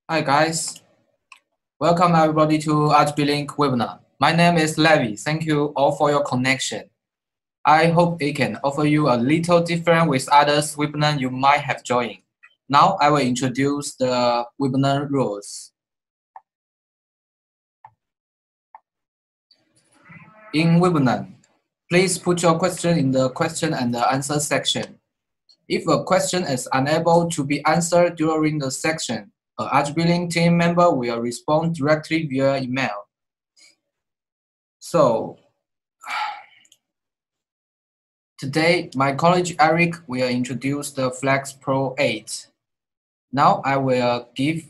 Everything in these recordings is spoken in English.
Hi guys, welcome everybody to ArchBlink webinar. My name is Levi. Thank you all for your connection. I hope it can offer you a little different with others webinar you might have joined. Now I will introduce the webinar rules. In webinar, please put your question in the question and the answer section. If a question is unable to be answered during the section, an ArchBlink team member will respond directly via email. So, today, my colleague Eric will introduce the FLEXpro8. Now I will give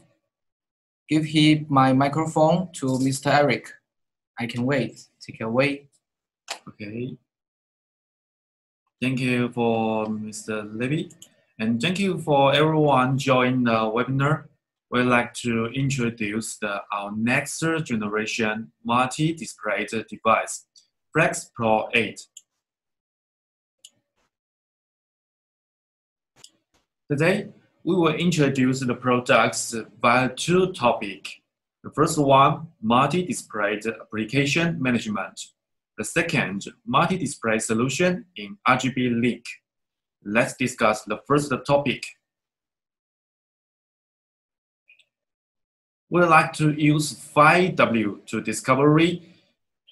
him my microphone to Mr. Eric. I can wait. Take it away. Okay. Thank you for Mr. Levy, and thank you for everyone joining the webinar. We'd like to introduce our next generation multi-display device, FLEXpro8. Today, we will introduce the products via two topics. The first one, multi-display application management. The second, multi-display solution in RGB link. Let's discuss the first topic. We like to use 5W to discover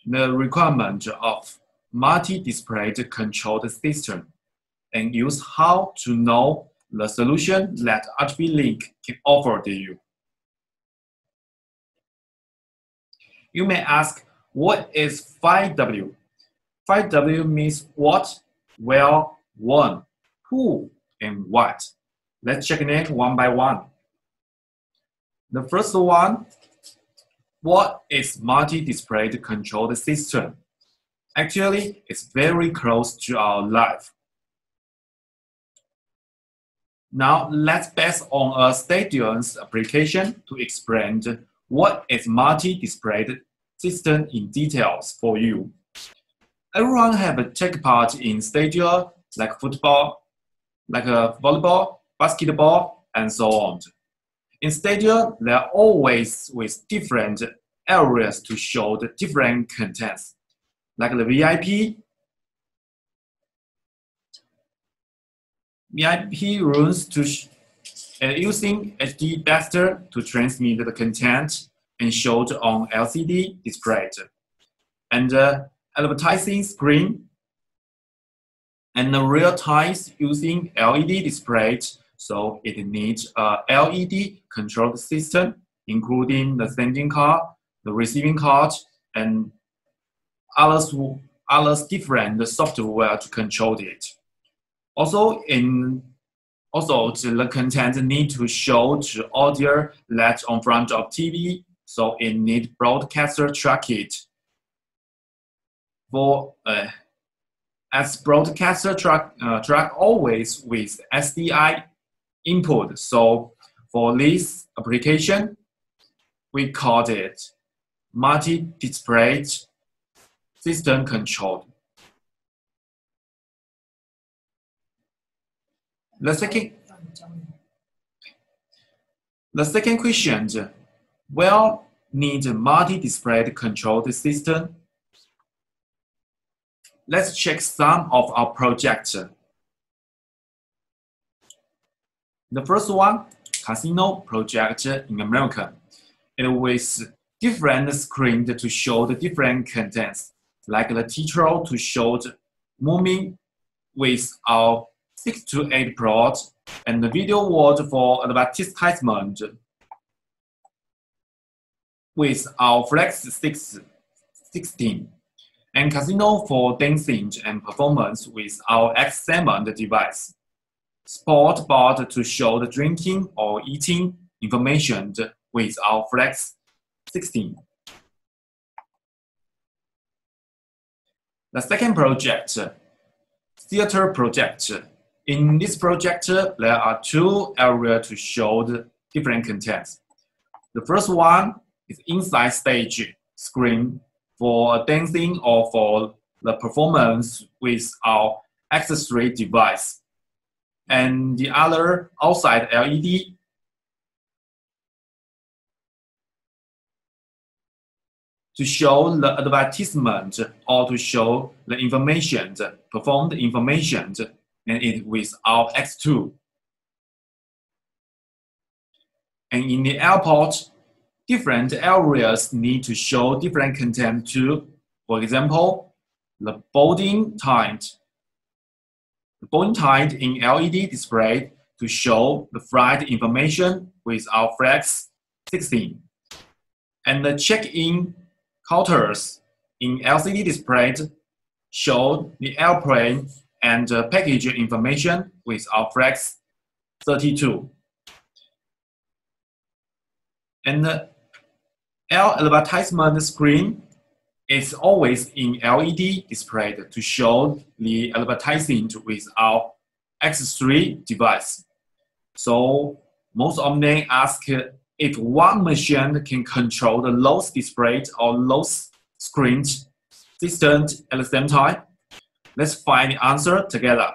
the requirement of multi-display controlled system and use how to know the solution that RGB link can offer to you. You may ask, what is 5W? 5W means what, where, when, who, and what. Let's check it one by one. The first one, what is multi-display controlled system? Actually, it's very close to our life. Now, let's base on a stadium's application to explain what is multi-display system in details for you. Everyone have take part in stadium like football, like volleyball, basketball, and so on. In stadium, they are always with different areas to show the different contents, like the VIP rooms to using HD Blaster to transmit the content and showed on LCD display, and advertising screen, and the real time using LED display. So it needs a LED controlled system, including the sending card, the receiving card, and others different software to control it. Also, the content need to show to audio that on front of TV, so it need broadcaster track it. For as broadcaster track always with SDI input. So for this application, we called it multi-display system control. The second question, where need multi-display controlled system? Let's check some of our projects. The first one, casino project in America. It with different screens to show the different contents, like the teacher to show the moving with our 6 to 8 plot, and the video word for advertisement with our Flex 16, and casino for dancing and performance with our X7 device. Sport board to show the drinking or eating information with our Flex 16. The second project, theater project. In this project, there are two areas to show the different contents. The first one is inside stage screen for dancing or for the performance with our X3 device. And the other outside LED to show the advertisement or to show the information, perform the information, and it with our X2. And in the airport, different areas need to show different content too. For example, the boarding time. The boarding time in LED display to show the flight information with our Flex 16. And the check-in counters in LCD display show the airplane and package information with our Flex 32. And the advertisement screen is always in LED display to show the advertising with our X3 device. So most of them ask if one machine can control the low display or low screen system at the same time. Let's find the answer together.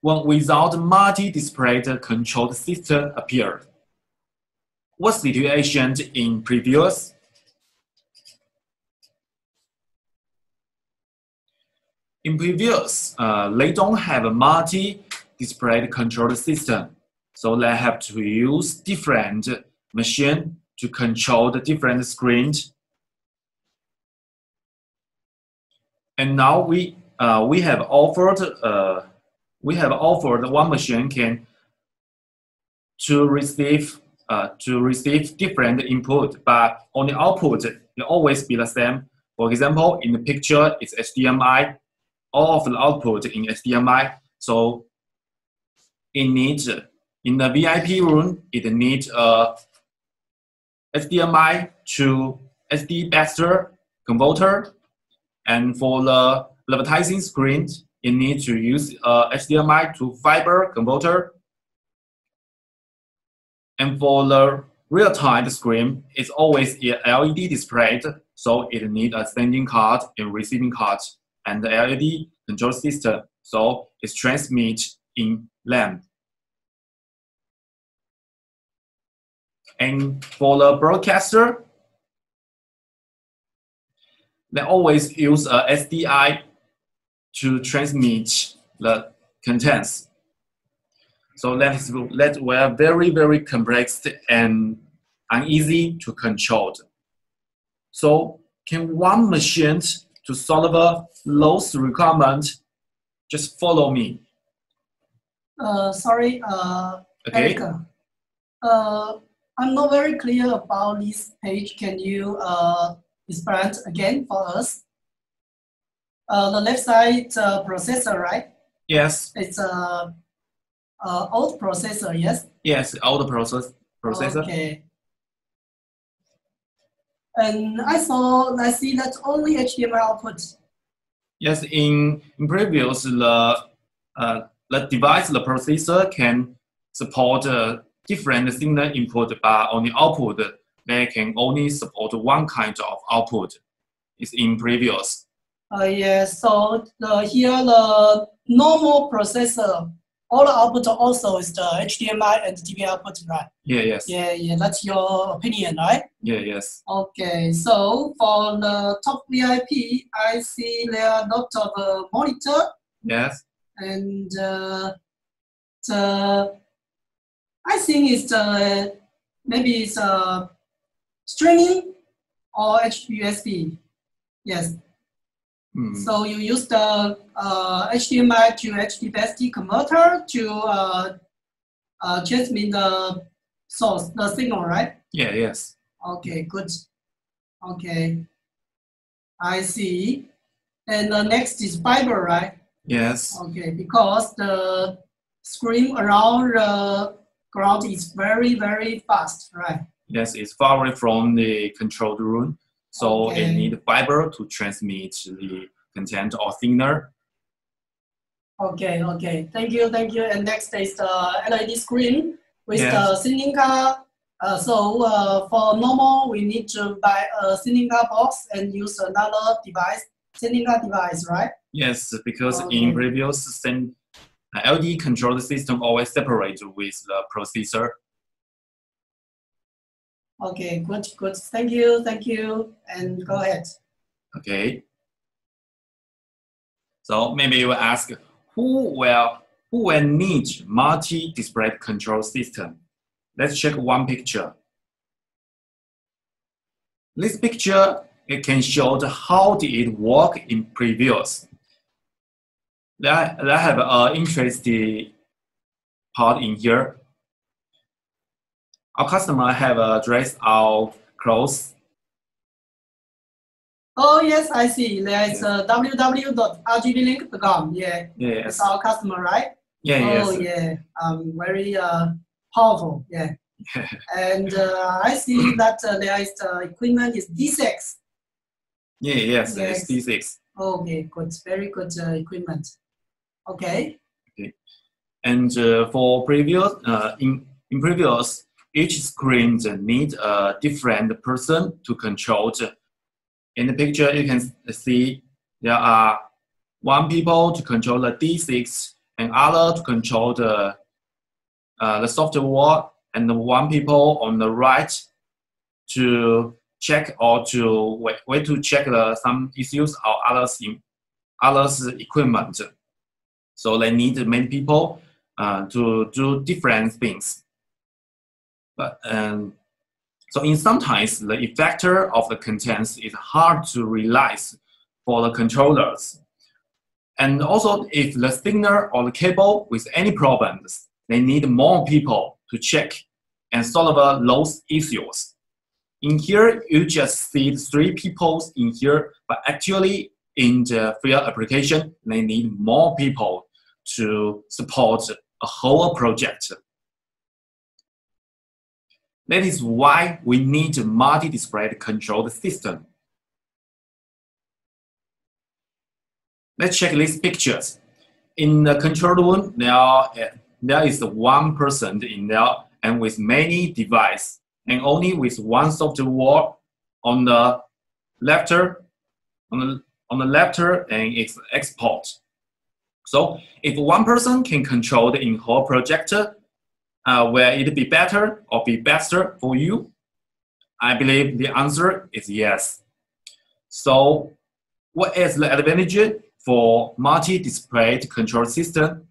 When without multi-display controlled system appeared, what situation in previous? In previous, they don't have a multi-display control system, so they have to use different machine to control the different screens. And now we have offered one machine can to receive different input, but on the output it will always be the same. For example, in the picture it's HDMI. All of the output in HDMI, so it needs in the VIP room it needs a HDMI to SD Baxter converter, and for the advertising screen it needs to use HDMI to fiber converter, and for the real-time screen it's always LED displayed, so it needs a sending card and receiving card and the LED control system, so it's transmit in LAN. And for the broadcaster, they always use a SDI to transmit the contents. So that were very, very complex and uneasy to control. So can one machine to solve a loss requirement? Just follow me. Sorry, Okay. Erica. I'm not very clear about this page. Can you explain again for us? The left side processor, right? Yes. It's a old processor, yes? Yes, all the processor. Okay. And I see that only HDMI output. Yes, in previous the device, the processor can support different signal input, but on the output they can only support one kind of output. It's in previous. Yes. So here the normal processor, all the output also is the HDMI and DVI output, right? Yeah. Yes. Yeah. That's your opinion, right? Yeah. Yes. Okay. So for the top VIP, I see there are a lot of monitor. Yes. And I think it's maybe it's streaming or USB. Yes. So you use the HDMI to HDBaseT converter to transmit the source, the signal, right? Yeah. Yes. Okay, good. Okay, I see. And the next is fiber, right? Yes. Okay, because the screen around the ground is very, very fast, right? Yes, it's far away from the control room, so Okay. it needs fiber to transmit the content or signal. Okay. Thank you. And next is the LED screen with Yes. the sending card. So for normal, we need to buy a sending card box and use another device, sending card device, right? Yes, because Okay. in previous LED control system always separate with the processor. Okay, good, good. Thank you, and go ahead. Okay. So maybe you will ask, who will need multi-display control system? Let's check one picture. This picture, it can show how did it work in previous. That have an interesting part in here. Our customer have dressed our clothes. Oh yes, I see. There is www.rgblink.com. Yeah, Yes. it's our customer, right? Yeah, oh, yes. yeah. Very powerful. Yeah. And I see that there is equipment is D6. Yeah, yes, it's D6. Okay, good. Very good equipment. Okay. Okay. And for previous, in previous, each screen need a different person to control. In the picture, you can see there are one people to control the D6 and other to control the software, and one people on the right to check or to wait to check some issues or others equipment. So they need many people to do different things. But so in sometimes the effector of the contents is hard to realize for the controllers. And also if the signal or the cable with any problems, they need more people to check and solve those issues. In here, you just see 3 people in here, but actually in the field application, they need more people to support a whole project. That is why we need a multi-display controlled system. Let's check these pictures. In the control room, there is one person in there and with many devices, and only with one software on the left and its export. So if one person can control the whole projector, will it be better or be better for you? I believe the answer is yes. So what is the advantage for multi-display control system?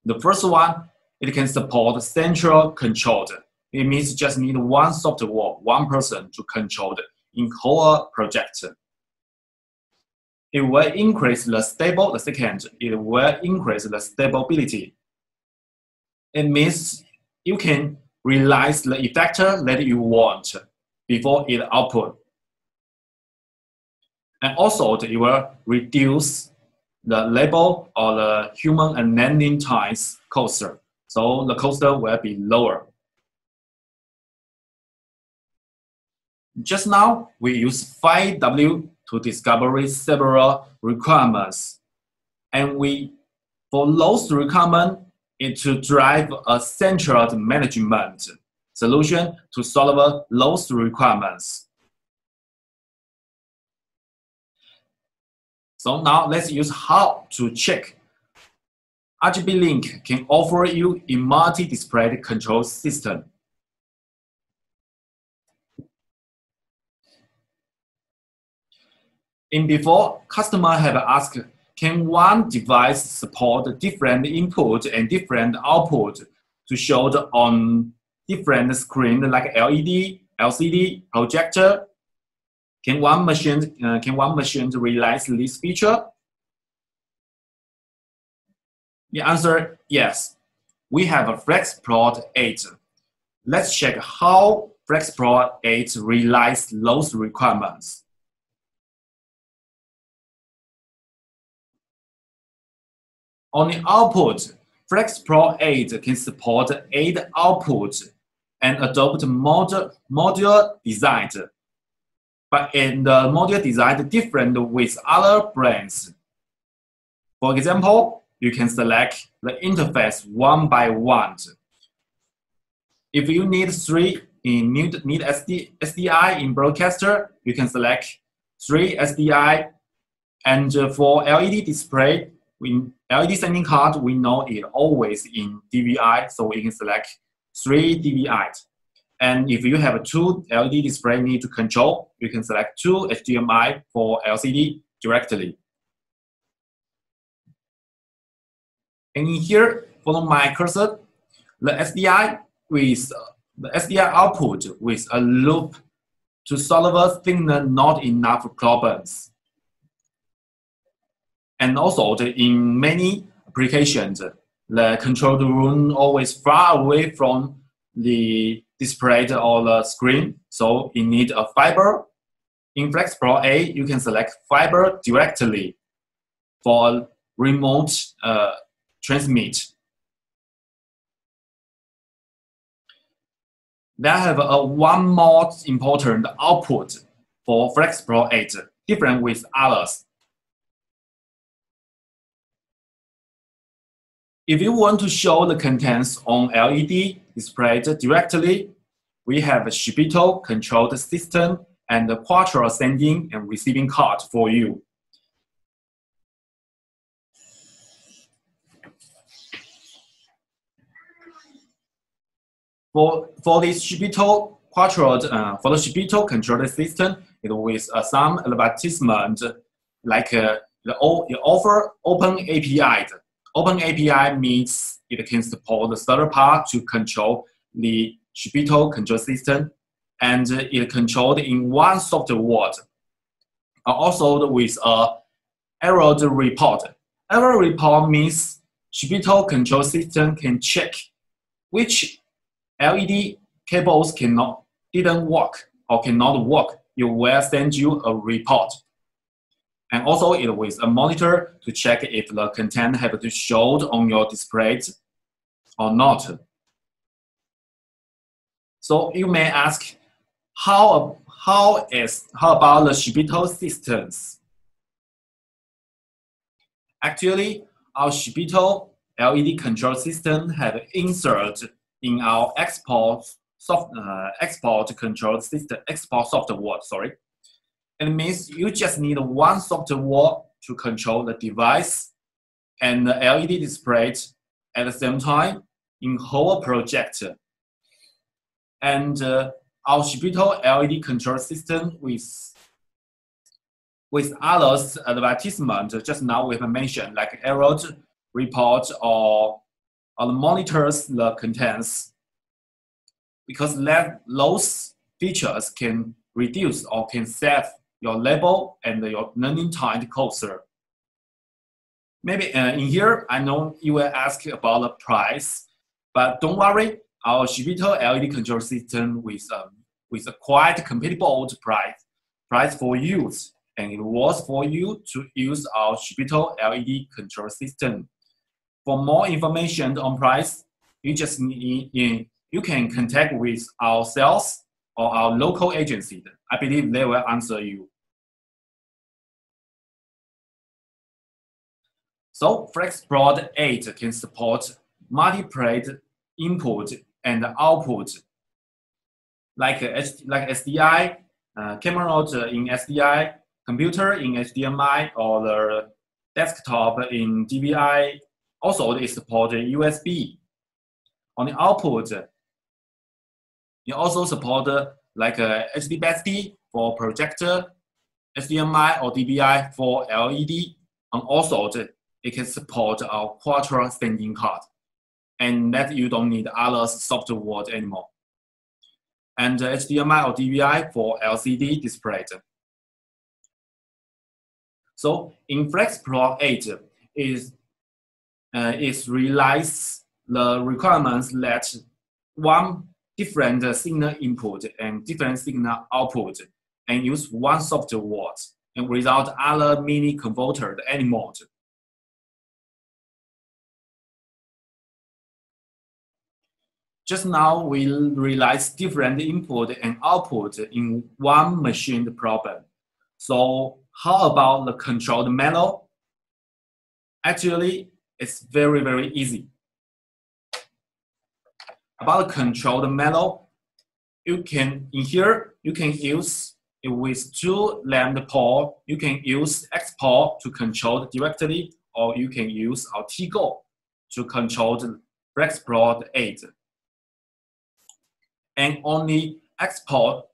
The first one, it can support central control. It means just need one software, one person to control the whole project. It will increase the second, it will increase the stability. It means you can realize the effector that you want before it output. And also it will reduce the label or the human and landing times cost. So the cost will be lower. Just now, we use 5W to discover several requirements. And for those requirements, it to drive a central management solution to solve those requirements. So now let's use how to check. RGB Link can offer you a multi-display control system. In before, customer have asked, can one device support different input and different output to show on different screen like LED, LCD, projector? Can one machine realize this feature? The answer yes. We have a FLEXpro8. Let's check how FLEXpro8 realizes those requirements. On the output, FLEXpro8 can support 8 outputs and adopt module design. But in the module design different with other brands. For example, you can select the interface one by one. If you need 3 in need SDI in broadcaster, you can select 3 SDI. And for LED display, LED sending card, we know it always in DVI, so we can select 3 DVI. And if you have two LED display need to control, you can select two HDMI for LCD directly. And in here, follow my cursor, the SDI output with a loop to solve signal not enough problems. And also, in many applications, the control room always far away from the display or the screen, so you need a fiber. In FLEXpro8, you can select fiber directly for remote transmit. They have one more important output for FLEXpro8, different with others. If you want to show the contents on LED displayed directly, we have a Shibito controlled system and a Quattro sending and receiving card for you. For this Shibito Quattro, for the Shibito controlled system, it with some advertisement like the offer open API. Open API means it can support the third party to control the Shibito control system, and it controlled in one software. Also with a error report. Error report means Shibito control system can check which LED cables didn't work or cannot work. It will send you a report. And also it with a monitor to check if the content have to show on your display or not. So you may ask, how about the Shibito systems? Actually, our Shibito LED control system have insert in our export control system, export software, sorry. It means you just need one software to control the device and the LED display at the same time in whole project. And our Shibito LED control system with others advertisement just now we have mentioned, like error report or the monitors the contents, because those features can reduce or can save your label and your learning time closer. Maybe in here, I know you will ask about the price, but don't worry, our Shibito LED control system with a quite compatible price for use, and it was for you to use our Shibito LED control system. For more information on price, you just you can contact with our sales or our local agency. I believe they will answer you. So FLEXpro8 can support multi-plate input and output, like SDI, camera in SDI, computer in HDMI, or the desktop in DVI. Also, it supports USB. On the output, it also supports like HDBaseT for projector, HDMI or DVI for LED, and also it can support our Quattro sending card, and that you don't need other software anymore. And HDMI or DVI for LCD display. So in FLEXpro8 is realize the requirements that one different signal input and different signal output, and use one software and without other mini converter anymore. Just now we realize different input and output in one machine problem. So how about the controlled mellow? Actually, it's very, very easy. About the controlled mellow, in here, you can use it with two lambda port. You can use X port to control directly, or you can use our T-Go to control the FLEXpro8. and only export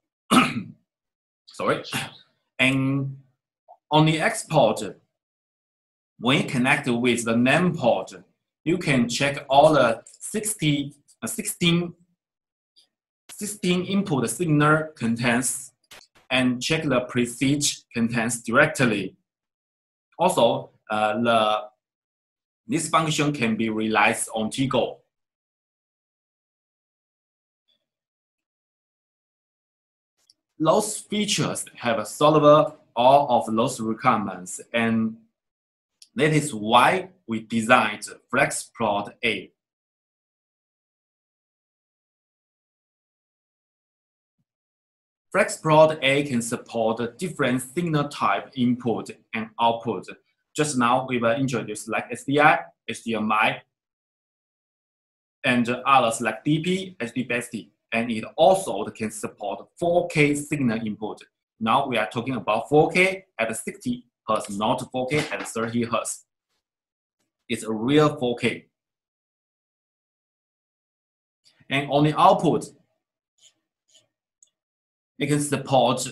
sorry, and only export when connected with the name port. You can check all the 16 input signal contents and check the preset contents directly. Also, this function can be realized on Tigo. Those features have solved all of those requirements, and that is why we designed FLEXpro8. FLEXpro8 can support different signal type input and output. Just now we will introduce like SDI, HDMI, and others like DP, HDBaseT, and it also can support 4K signal input. Now we are talking about 4K at 60 Hz, not 4K at 30 Hz. It's a real 4K. And on the output, it can support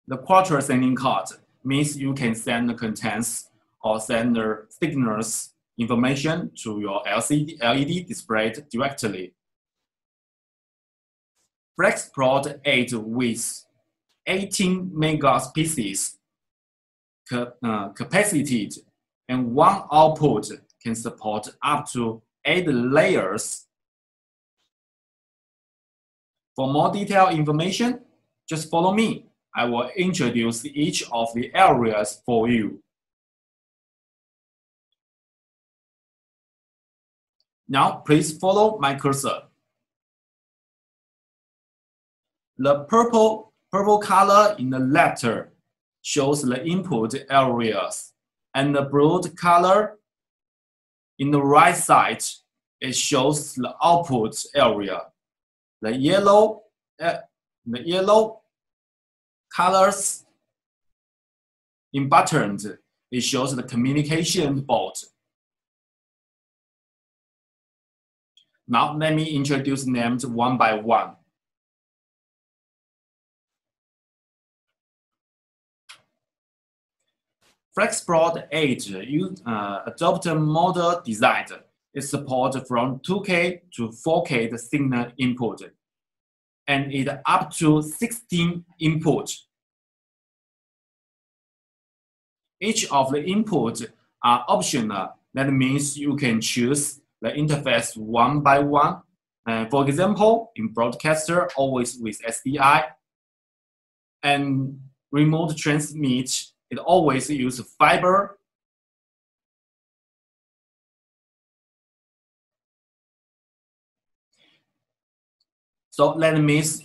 the quattro sending card, means you can send the contents or send the signals information to your LED display directly. FLEXpro8 with 18 megapixels capacity and one output can support up to 8 layers. For more detailed information, just follow me. I will introduce each of the areas for you. Now, please follow my cursor. The purple color in the left shows the input areas, and the blue color in the right side, it shows the output area. The yellow colors in buttons, it shows the communication board. Now let me introduce names one by one. FLEXpro8 adopted model design. It supports from 2K to 4K signal input, and it up to 16 input. Each of the inputs are optional. That means you can choose the interface one by one. For example, in broadcaster, always with SDI, and remote transmit, it always uses fiber. So that means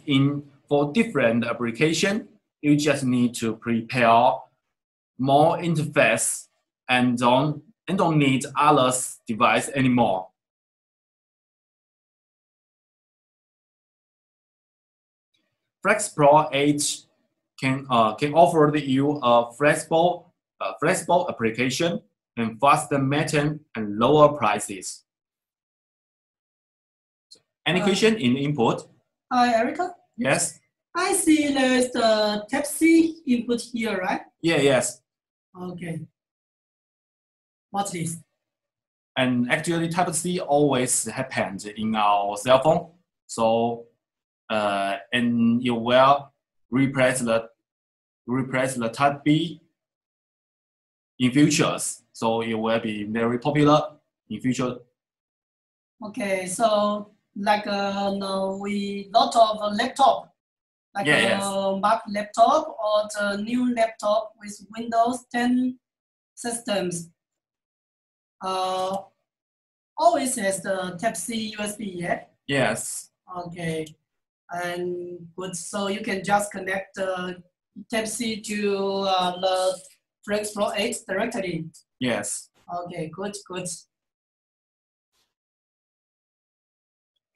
for different application, you just need to prepare more interface and don't need other device anymore. FLEXpro8 can offer you a flexible application and faster maintenance and lower prices. Any question in input? Hi, Erica. Yes. I see there's the Type-C input here, right? Yeah. Yes. Okay. What's this? And actually, Type-C always happens in our cell phone. So, and you will replace the Type-B in futures. So it will be very popular in future. Okay, so like no, we lot of laptop, like Mac laptop or the new laptop with Windows 10 systems. Always has the Type-C USB, yeah? Yes. Okay, and good. So you can just connect the Type-C to the FLEXpro8 directly. Yes. Okay, good.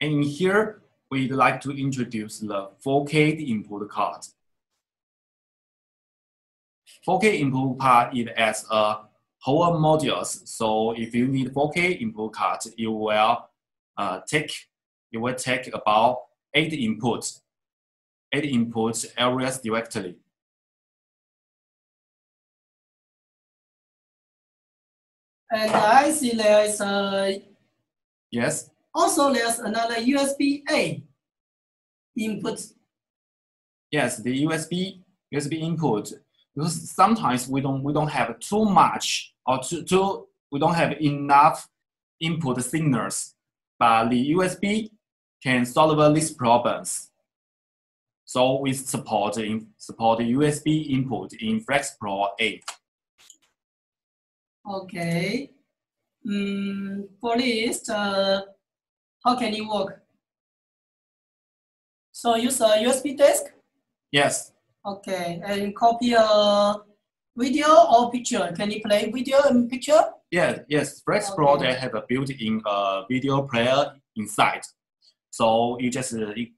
And here, we'd like to introduce the 4K input card. 4K input card is as a whole modules. So if you need 4K input card, you will take it will take about 8 inputs areas directly. And I see there is a, Yes. also there's another USB-A input. Yes, the USB input, because sometimes we don't have too much or we don't have enough input signals, but the USB can solve these problems. So we support USB input in FLEXpro8. Okay. For this, how can it work? So use a USB disk? Yes. Okay, and copy a video or picture. Can you play video and picture? Yes. FLEXpro8 have a built-in video player inside. So you just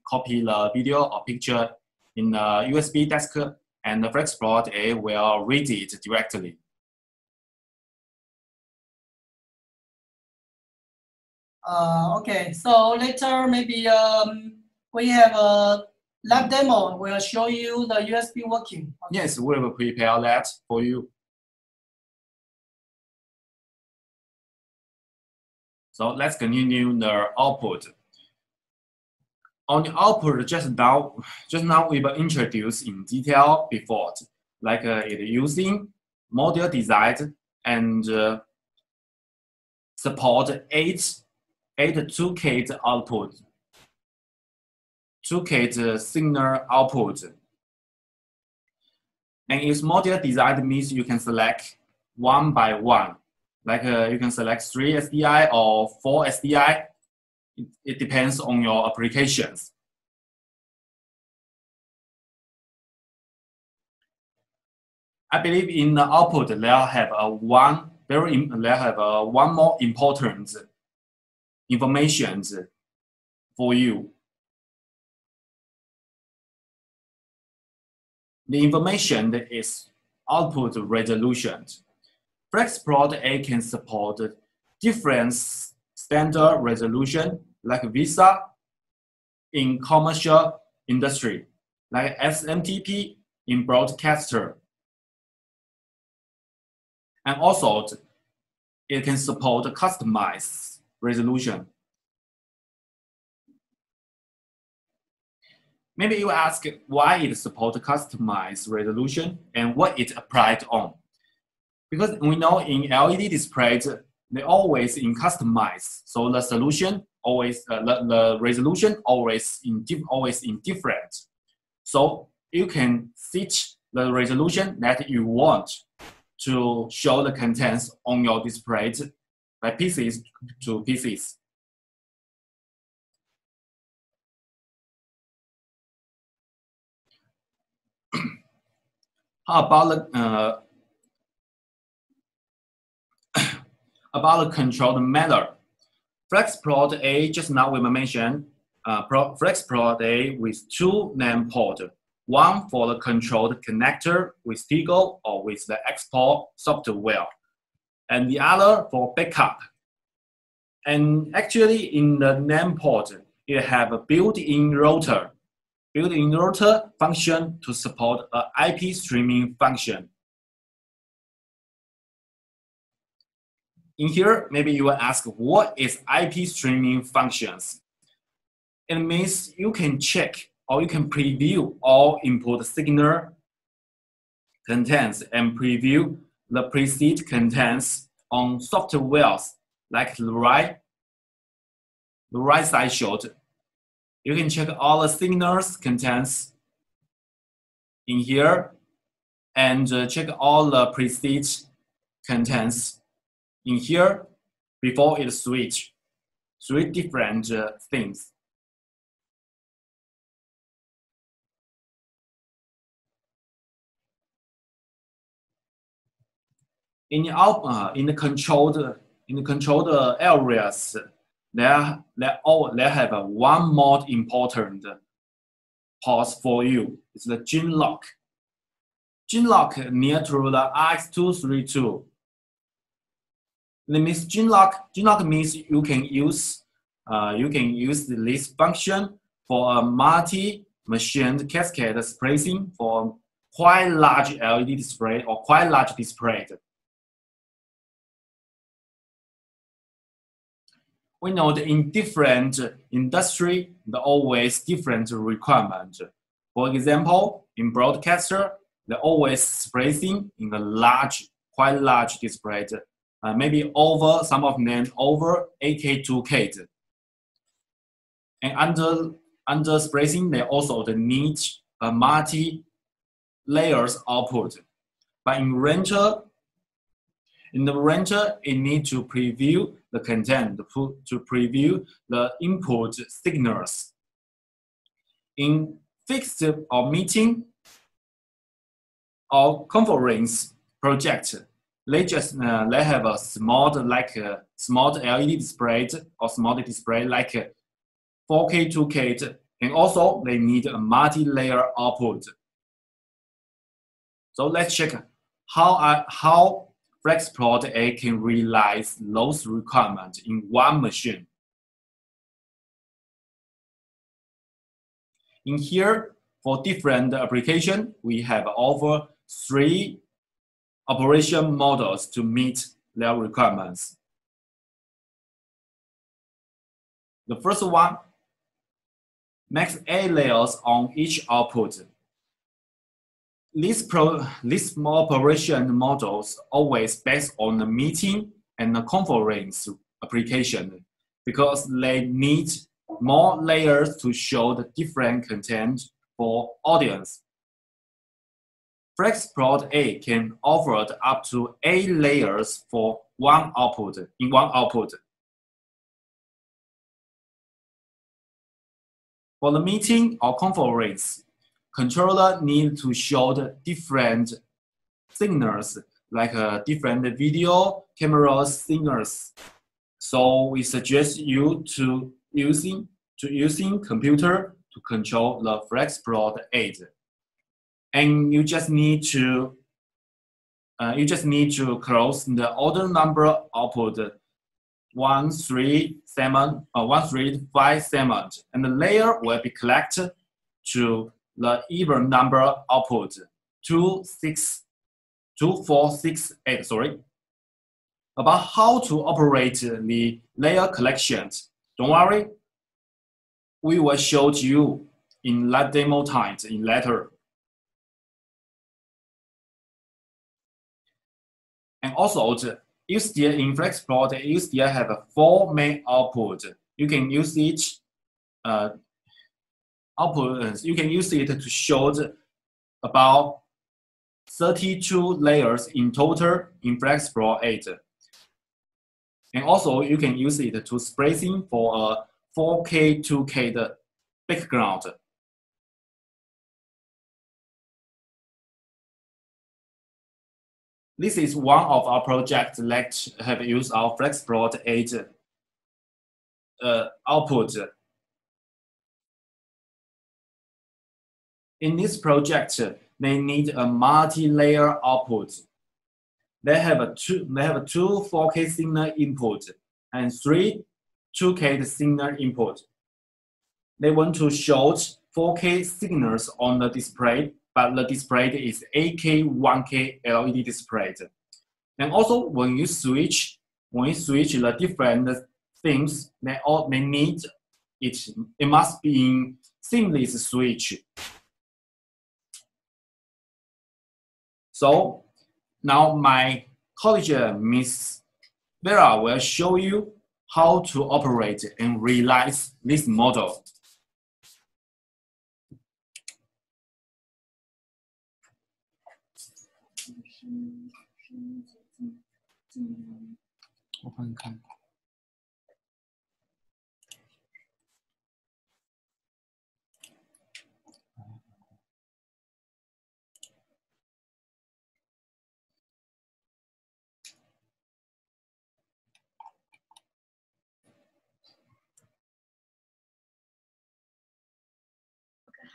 copy the video or picture in the USB disk, and the FLEXpro8 will read it directly. Okay, so later maybe we have a lab demo. We'll show you the USB working. Okay. Yes, we will prepare that for you. So let's continue the output. On the output, just now we will introduce in detail before, like it using module design and support eight 2K output, 2K signal output. And its module design means you can select one by one, like you can select 3 SDI or 4 SDI. It depends on your applications. I believe in the output they'll have one more important information for you. The information is output resolution. FLEXpro8 can support different standard resolution like VISA in commercial industry, like SMTP in broadcaster. And also, it can support customized resolution. Maybe you ask why it supports customized resolution and what it applied on. Because we know in LED displays, they always in customized, so the solution always, the resolution always in different. So you can set the resolution that you want to show the contents on your display by pieces to pieces. How about the controlled manner? FLEXpro8, just now we mentioned FLEXpro8 with 2 name ports. One for the controlled connector with Tigo or with the export software, and the other for backup. And actually in the name port, it have a built-in router function to support an IP streaming function. In here, maybe you will ask, what is IP streaming functions? It means you can check or you can preview all input signal contents and preview the preset contents on softwares like the right side showed. You can check all the signals contents in here and check all the preset contents in here before it switch. 3 different things. In the controlled areas, they have one more important port for you. It's the gin lock. Gin lock near to the RX232. That means gin lock means you can use you can use this function for a multi-machined cascade spacing for quite large LED display or quite large display. We know that in different industry, there are always different requirements. For example, in broadcaster, they're always spacing in a large, quite large display, maybe over, some of them over 8K, 2K. And under spacing, they also need a multi-layers output. But in the render, it needs to preview the content, to preview the input signals. In fixed or meeting or conference project, they have a small LED display or small display like 4K, 2K, and also they need a multi-layer output. So let's check how FLEXpro8 can realize those requirements in one machine. In here, for different applications, we have over 3 operation models to meet their requirements. The first one, max 8 layers on each output. These small operation models always based on the meeting and the conference application because they need more layers to show the different content for audience. FLEXpro8 can offer up to 8 layers for one output. For the meeting or conference, controller need to show the different signals, like different video camera signals. So we suggest you to using computer to control the FLEXpro8, and you just need to close the order number output 1357, and the layer will be collected to the even number output 2468. Sorry. About how to operate the layer collections, don't worry, we will show you in that demo time in later. And also, you still in FLEXpro8, you still have 4 main output. You can use it you can use it to show about 32 layers in total in FLEXpro8. And also, you can use it to spacing for a 4K, 2K background. This is one of our projects that have used our FLEXpro8 output. In this project, they need a multi-layer output. They have two 4K signal input and 3 2K signal input. They want to show 4K signals on the display, but the display is 8K, 1K LED display. And also, when you switch the different things, they need it must be in seamless switch. So now my colleague, Miss Vera, will show you how to operate and realize this model.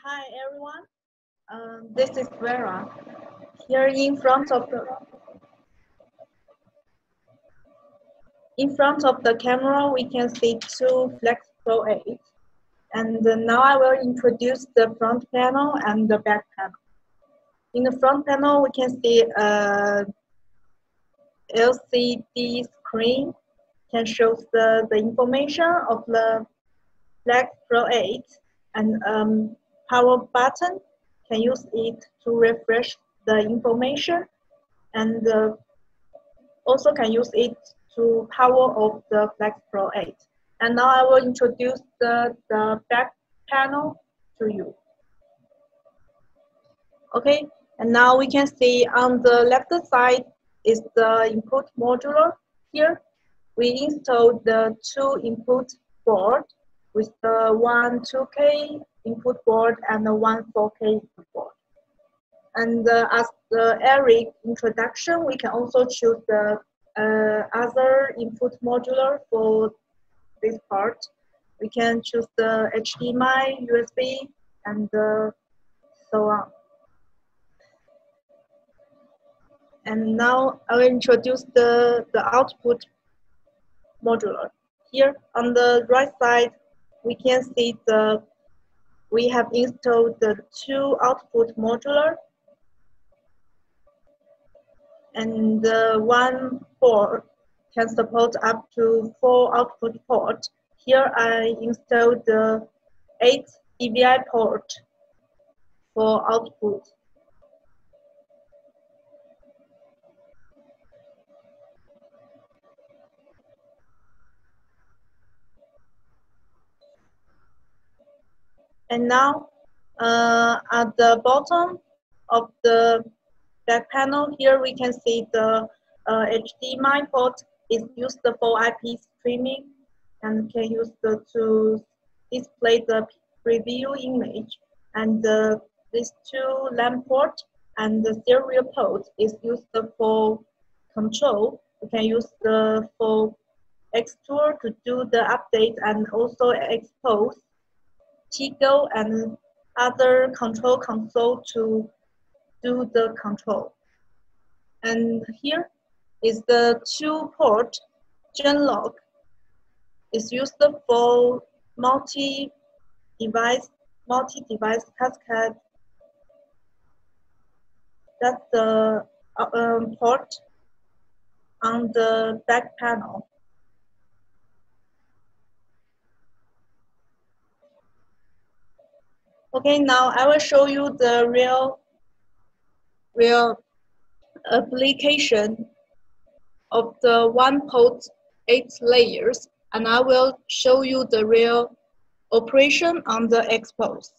Hi everyone, this is Vera. Here in front of the In front of the camera, we can see two FLEXpro8. And now I will introduce the front panel and the back panel. In the front panel, we can see a LCD screen can show the information of the FLEXpro8, and power button can use it to refresh the information, and also can use it to power off the FLEXpro8. And now I will introduce the back panel to you. Okay, and now we can see on the left side is the input module. Here we installed the two input board with the one 2K input board and the one 4K input board. And as the Eric introduction, we can also choose the other input module for this part. We can choose the HDMI, USB, and so on. And now I will introduce the output module. Here on the right side, we can see we have installed the two output module, and one port can support up to 4 output ports. Here I installed the 8 DVI port for output. And now at the bottom of the back panel, here we can see the HDMI port is used for IP streaming and can use to display the preview image. And these two LAN port and the serial port is used for control. We can use for Xtool to do the update and also expose Tigo and other control console to do the control. And here is the two-port Genlock. It's used for multi-device cascade. That's the port on the back panel. Okay, now I will show you the real application of the one port 8 layers, and I will show you the real operation on the expose.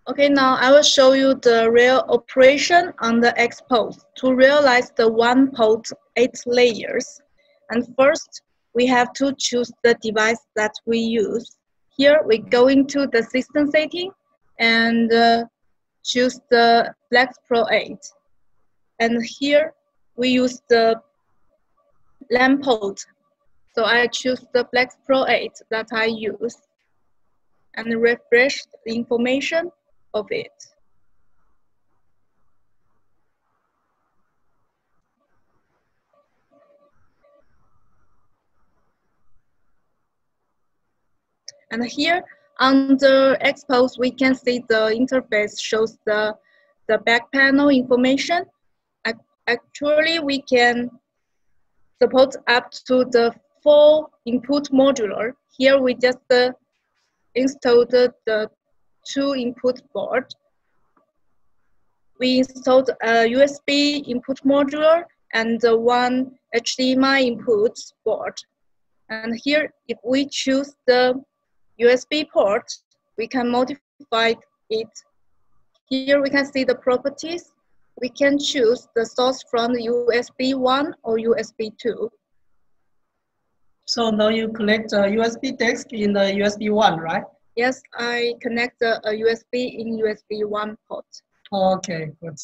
Okay, now I will show you the real operation on the expose to realize the one port 8 layers. And first, we have to choose the device that we use. Here we go into the system setting and choose the FLEXpro8. And here we use the LAN port. So I choose the FLEXpro8 that I use and refresh the information of it. And here under expose, we can see the interface shows the back panel information. Actually, we can support up to the 4 input modular. Here we just installed the 2 input board. We installed a USB input modular and 1 HDMI input board. And here, if we choose the USB port, we can modify it. Here we can see the properties. We can choose the source from the USB 1 or USB 2. So now you connect a USB desk in the USB 1, right? Yes, I connect a USB in USB 1 port. Okay, good.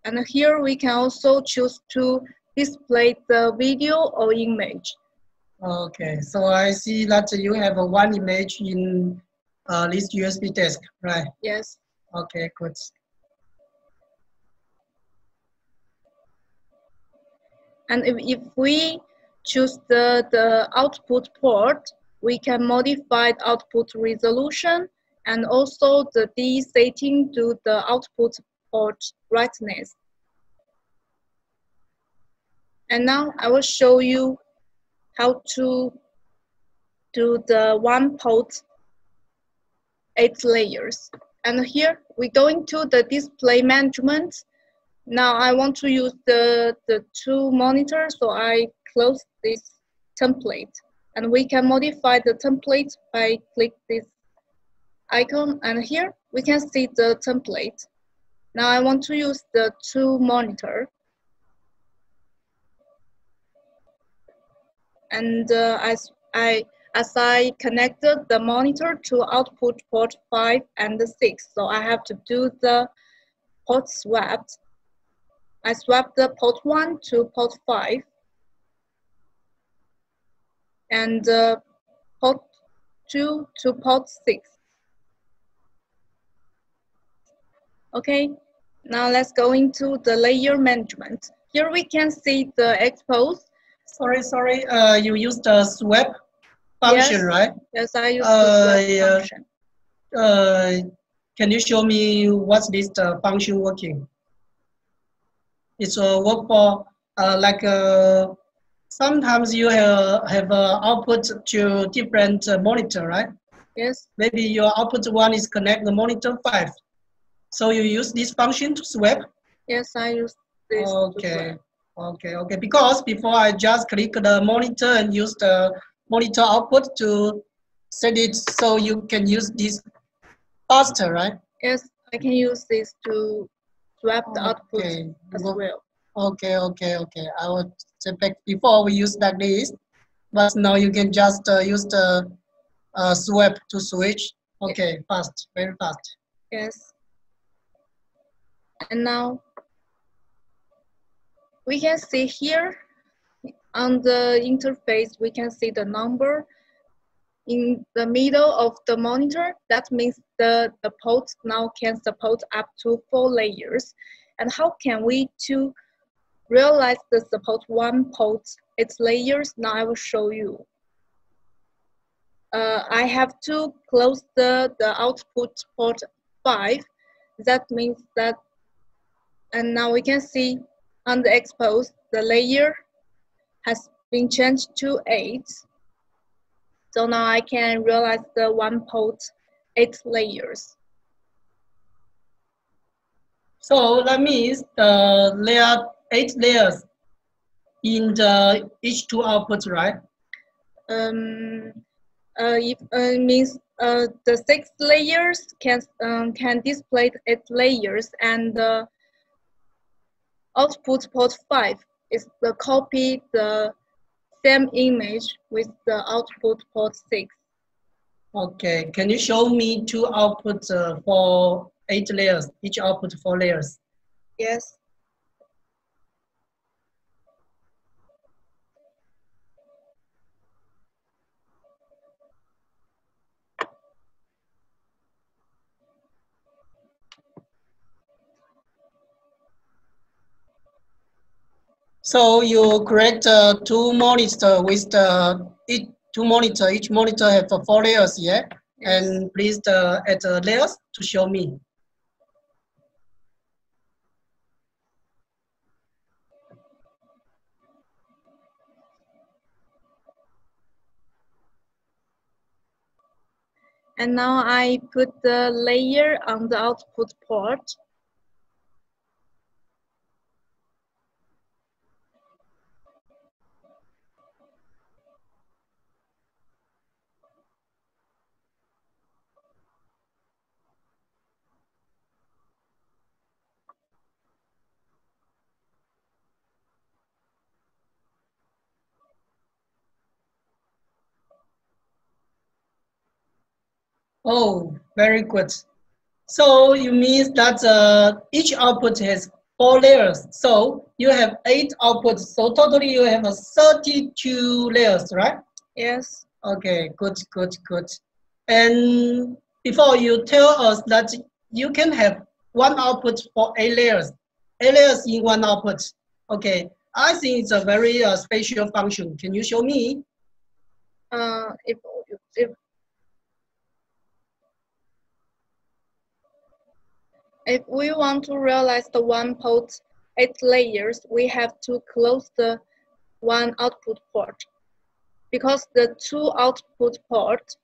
And here we can also choose to display the video or image. Okay, so I see that you have one image in this USB desk, right? Yes. Okay, good. And if we choose the output port, we can modify the output resolution and also the D setting to the output port brightness. And now I will show you how to do the 1 port 8 layers. And here we go into the display management. Now I want to use the 2 monitors, so I close this template. And we can modify the template by click this icon, and here we can see the template. Now I want to use the 2 monitor. And as I connected the monitor to output port 5 and 6, so I have to do the port swap. I swap the port 1 to port 5 and port 2 to port 6. Okay, now let's go into the layer management. Here we can see the expose. Sorry, you used the swap function, Yes. right? Yes, I use the swap function. Can you show me what's this function working? It's a work for sometimes you have output to different monitor, right? Yes. Maybe your output 1 is connect the monitor 5. So you use this function to swap? Yes, I use this. Okay. Okay. Because before I just click the monitor and use the monitor output to set it so you can use this faster, right? Yes, I can use this to swap the output as well. Okay. I would say back before we used like this, but now you can just use the swap to switch. Okay, fast, very fast. Yes. And now we can see here on the interface, we can see the number in the middle of the monitor. That means the port now can support up to 4 layers. And how can we to realize the support 1 port 8 layers? Now I will show you. I have to close the output port 5. That means that, and now we can see on the expose, the layer has been changed to 8. So now I can realize the 1 port 8 layers. So that means the layer 8 layers in the each 2 outputs, right? It means the 6 layers can display 8 layers, and the output port 5 is the copy the same image with the output port 6. Okay, can you show me two outputs for 8 layers, each output 4 layers? Yes. So you create two monitors with each monitor have 4 layers, yeah? Yes. And please add layers to show me. And now I put the layer on the output port. Oh, very good. So you mean that each output has 4 layers. So you have 8 outputs. So totally you have 32 layers, right? Yes. Okay, good, good, good. And before you tell us that you can have one output for 8 layers, 8 layers in one output. Okay, I think it's a very special function. Can you show me? If we want to realize the one port 8 layers, we have to close the one output port, because the two output ports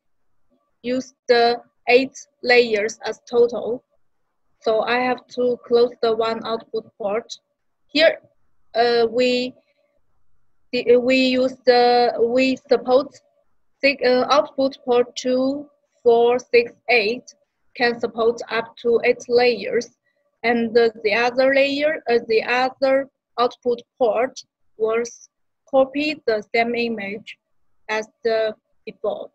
use the 8 layers as total. So I have to close the one output port. Here, we support output port 2, 4, 6, 8 can support up to 8 layers, and the other output port will copy the same image as the default.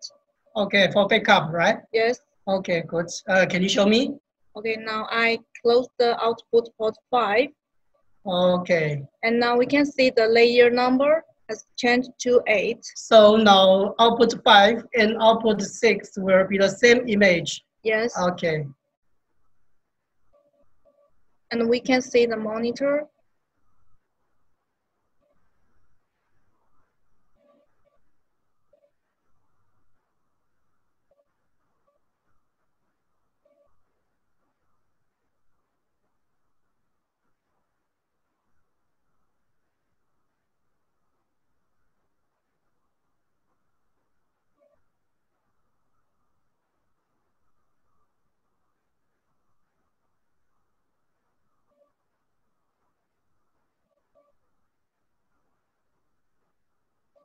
Okay, for backup, right? Yes. Okay, good. Can you show me? Okay, now I close the output port 5. Okay. And now we can see the layer number has changed to 8. So now output 5 and output 6 will be the same image. Yes. Okay. And we can see the monitor.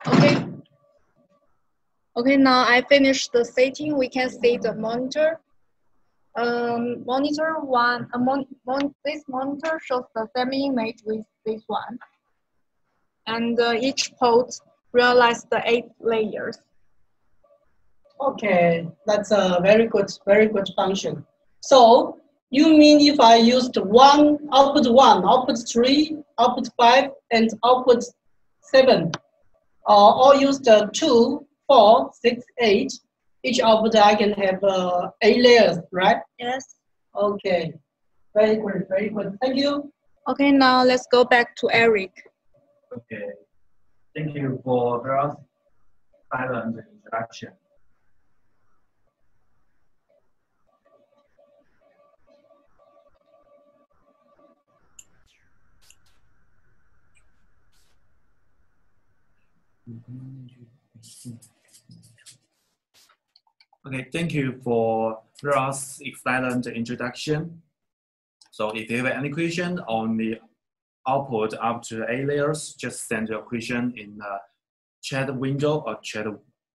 Okay. Okay, now I finished the setting. We can see the monitor. Monitor 1, this monitor shows the same image with this one. And each port realizes the 8 layers. Okay, that's a very good function. So you mean if I used output 1, output 3, output 5, and output 7, or used 2, 4, 6, 8, each output I can have 8 layers, right? Yes. Okay, very good, very good. Thank you. Okay, now let's go back to Eric. Okay, thank you for very silent introduction. Okay, thank you for Ross' excellent introduction. So if you have any question on the output up to 8 layers, just send your question in the chat window or chat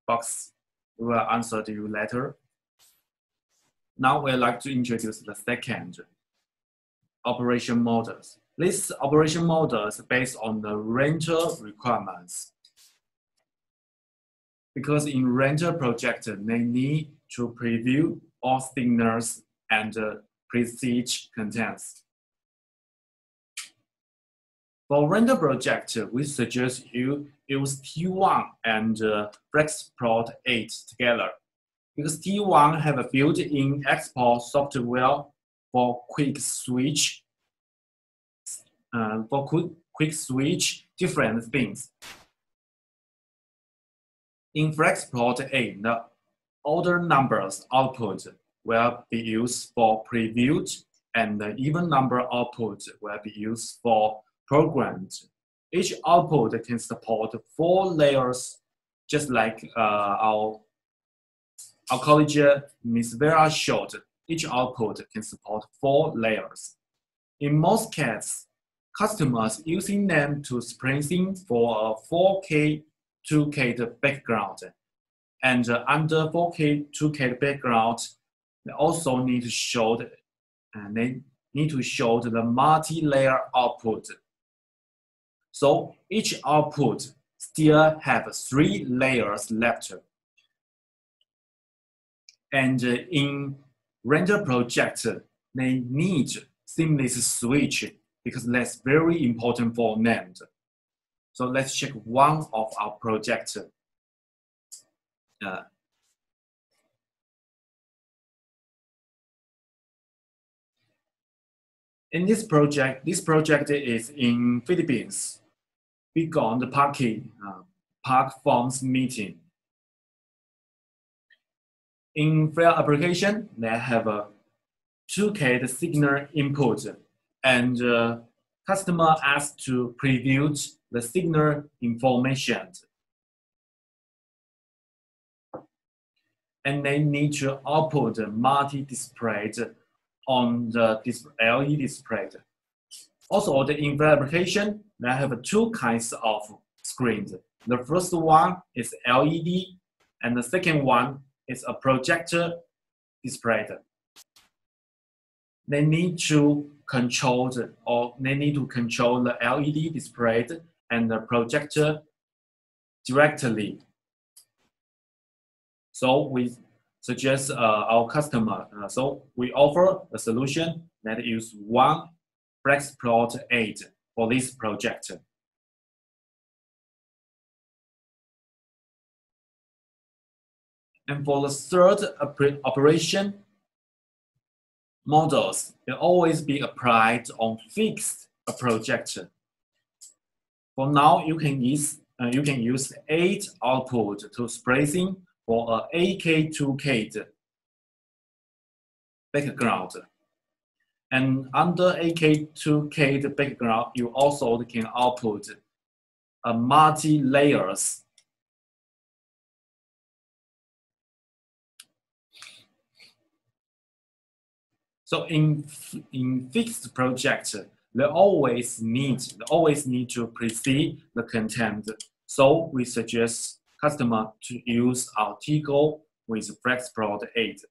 box. We will answer to you later. Now we'd like to introduce the second operation models. This operation model is based on the rental requirements. because in render projector, they need to preview all signals and prestige contents. For render projector, we suggest you use T1 and FLEXpro8 together, because T1 have a built-in export software for quick switch different things. In FLEXpro8, the order numbers output will be used for previewed, and the even number output will be used for programmed. Each output can support 4 layers, just like our colleague Ms. Vera showed. Each output can support 4 layers. In most cases, customers using them to splicing for a 4K 2K background, and under 4K 2K background, they also need to show the multi-layer output. So each output still have 3 layers left. And in render projector, they need seamless switch because that's very important for them. So let's check one of our projector. In this project is in Philippines. We go on the park forms meeting. In flare application, they have a 2K signal input, and customer asked to preview the signal information. And they need to output multi-display on the LED display. Also, the in flare application, they have 2 kinds of screens. The first one is LED, and the second one is a projector display. They need to control the LED display and the projector directly. So we suggest our customer. So we offer a solution that use one FLEXpro8 for this projector. And for the third operation, models will always be applied on fixed projector. For now, you can use 8 output to splicing for a AK2K background. And under AK2K background, you also can output a multi-layers. So in fixed projector, they always need to precede the content. So we suggest customer to use our T-Go with FLEXpro8.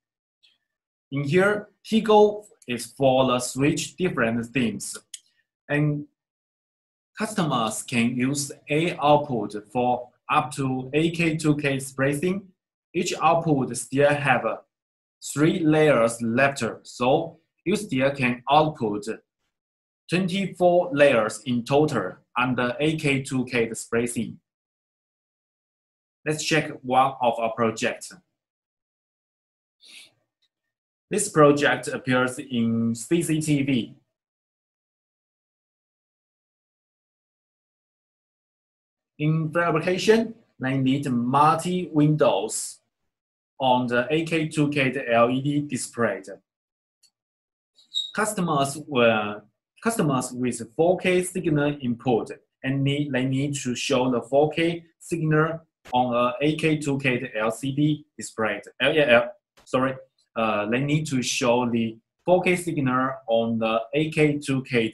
In here, T-Go is for the switch different themes, and customers can use A output for up to AK2K splicing. Each output still have 3 layers left, so you still can output 24 layers in total under AK2K splicing. Let's check one of our projects. This project appears in CCTV. In fabrication, they need multi-windows on the AK2K LED display. Customers with 4K signal input, and they need to show the 4K signal on a AK2K LCD display. They need to show the 4K signal on the AK2K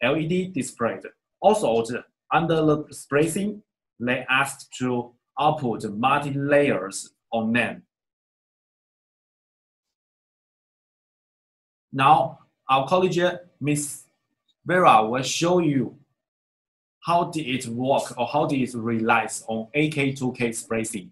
LED display. Also, under the splicing, they asked to output multi-layers on them. Now, our colleague, Ms. Vera, will show you how did it work or how did it relies on AK2K spacing?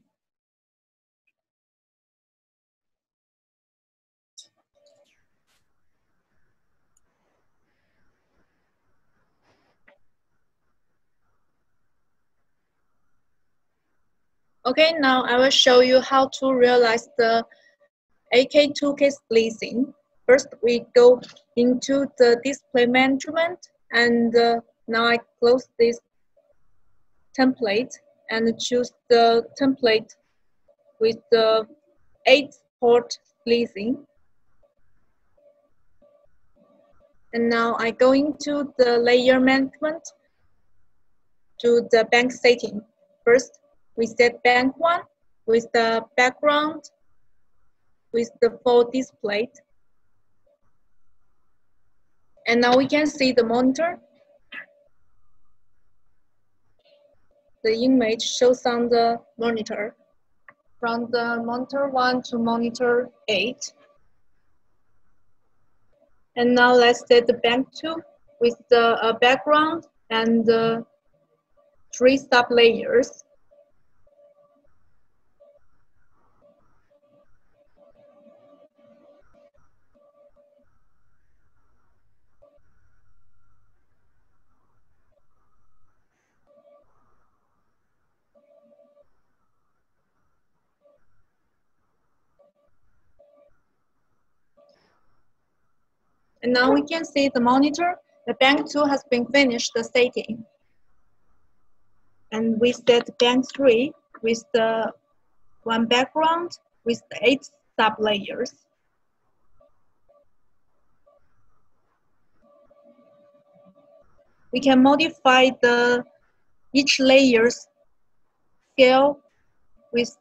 Okay, now I will show you how to realize the AK2K splicing. First, we go into the display management, and now I close this template and choose the template with the 8-port splicing. And now I go into the layer management to the bank setting. First, we set bank 1 with the background with the full display. And now we can see the monitor. The image shows on the monitor. From the monitor 1 to monitor 8. And now let's set the bank 2 with the background and the 3 sub-layers. And now we can see the monitor. The bank 2 has been finished the setting. And we set bank 3 with the 1 background with the 8 sub-layers. We can modify each layer's scale with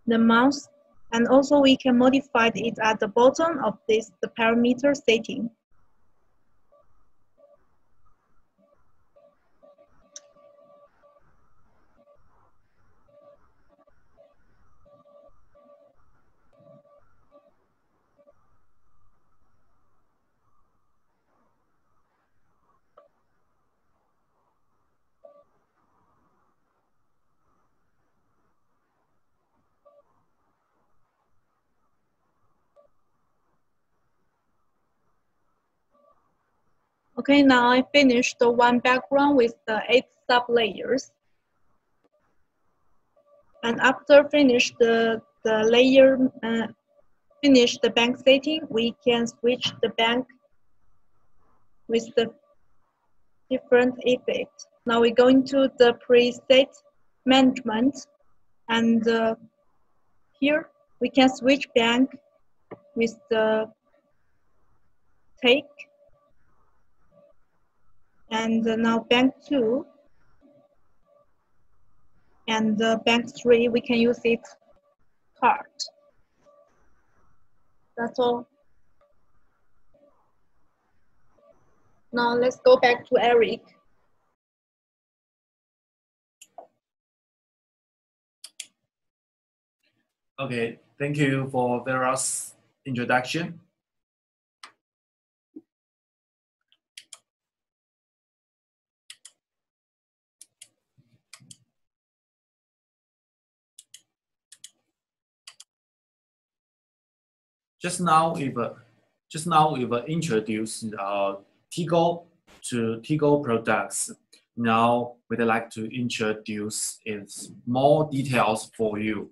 the mouse, and also we can modify it at the bottom of the parameter setting. Okay, now I finished the 1 background with the 8 sub-layers. And after finish the layer, finish the bank setting, we can switch the bank with the different effects. Now we go into the preset management, and here we can switch bank with the take. And now bank 2 and bank 3, we can use it card. That's all. Now let's go back to Eric. Okay, thank you for Vera's introduction. Just now we've introduced Tigo to Tigo products. Now we'd like to introduce its more details for you,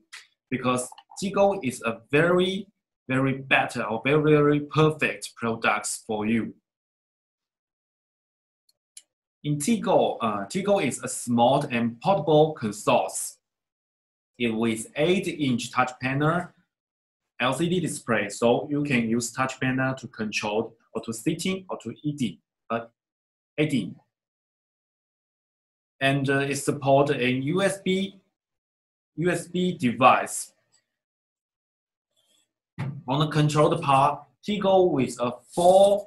because Tigo is a very better or very perfect products for you. In Tigo, Tigo is a small and portable console. With 8-inch touch panel, LCD display, so you can use touch panel to control or to sitting or to editing. And it supports a USB device. On the control part, Tigo with a 4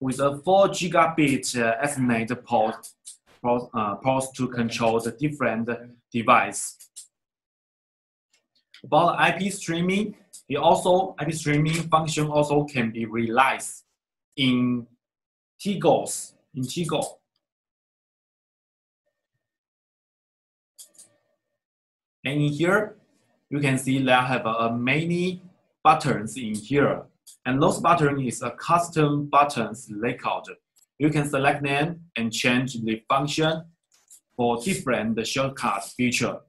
gigabit Ethernet ports to control the different device. About IP streaming, IP streaming function also can be realized in Tigo. And in here, you can see that I have many buttons in here. And those buttons is a custom buttons layout. You can select them and change the function for different shortcut feature.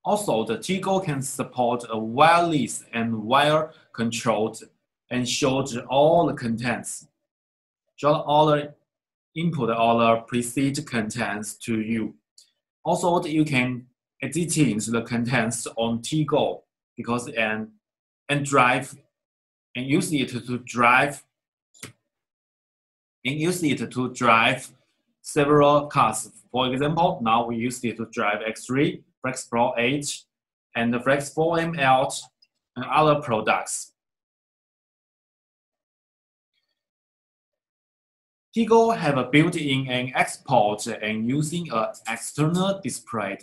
Also, the Tigo can support a wireless and wire controlled and shows all the contents. Show all the input all the preset contents to you. Also, you can edit the contents on Tigo because and drive and use it to drive several cars. For example, now we use it to drive X3, FLEXpro8, and the FLEXpro8 and other products. Tigo have a built-in an export and using an external display.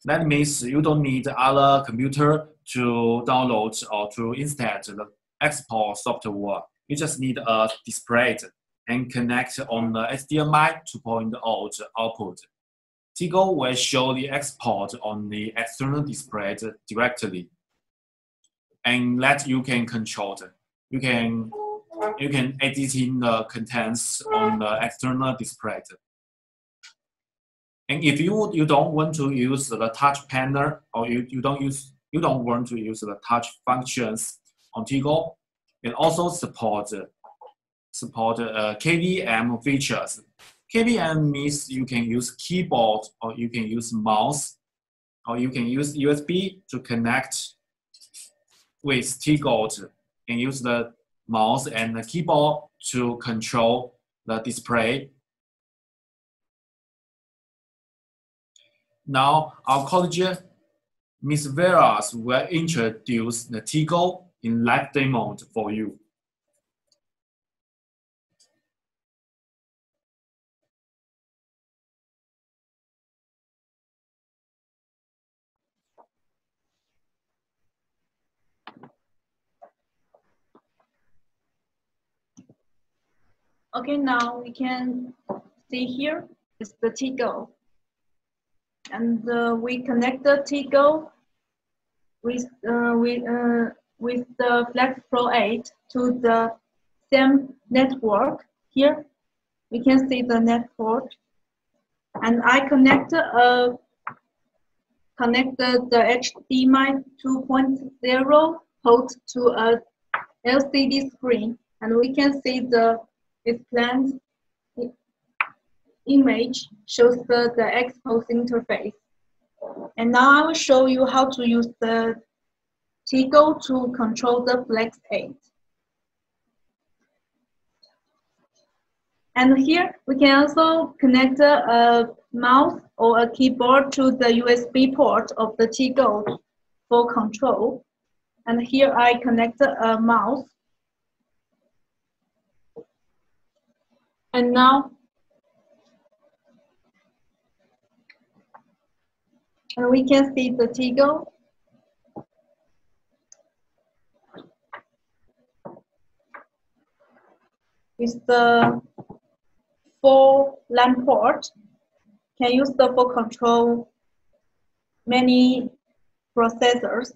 That means you don't need other computer to download or to install the export software. You just need a display and connect on the HDMI 2.0 output. Tigo will show the export on the external display directly, and that you can control it. You can edit in the contents on the external display. And if you don't want to use the touch panel or you don't want to use the touch functions on Tigo, it also support KVM features. KVM means you can use keyboard or you can use mouse or you can use USB to connect with Tigo and use the mouse and the keyboard to control the display. Now, our colleague, Ms. Veras, will introduce the Tigo in live demo for you. Okay, now we can see here is the Tigo. And we connect the Tigo with the FLEXpro8 to the same network. Here we can see the network, and I connected the HDMI 2.0 port to a LCD screen, and we can see the display image shows the expose interface. And now I will show you how to use the Tigo to control the FLEX8. And here we can also connect a mouse or a keyboard to the USB port of the Tigo for control. And here I connected a mouse. And now we can see the Tigo. With the 4 LAN port, can use the for control many processors.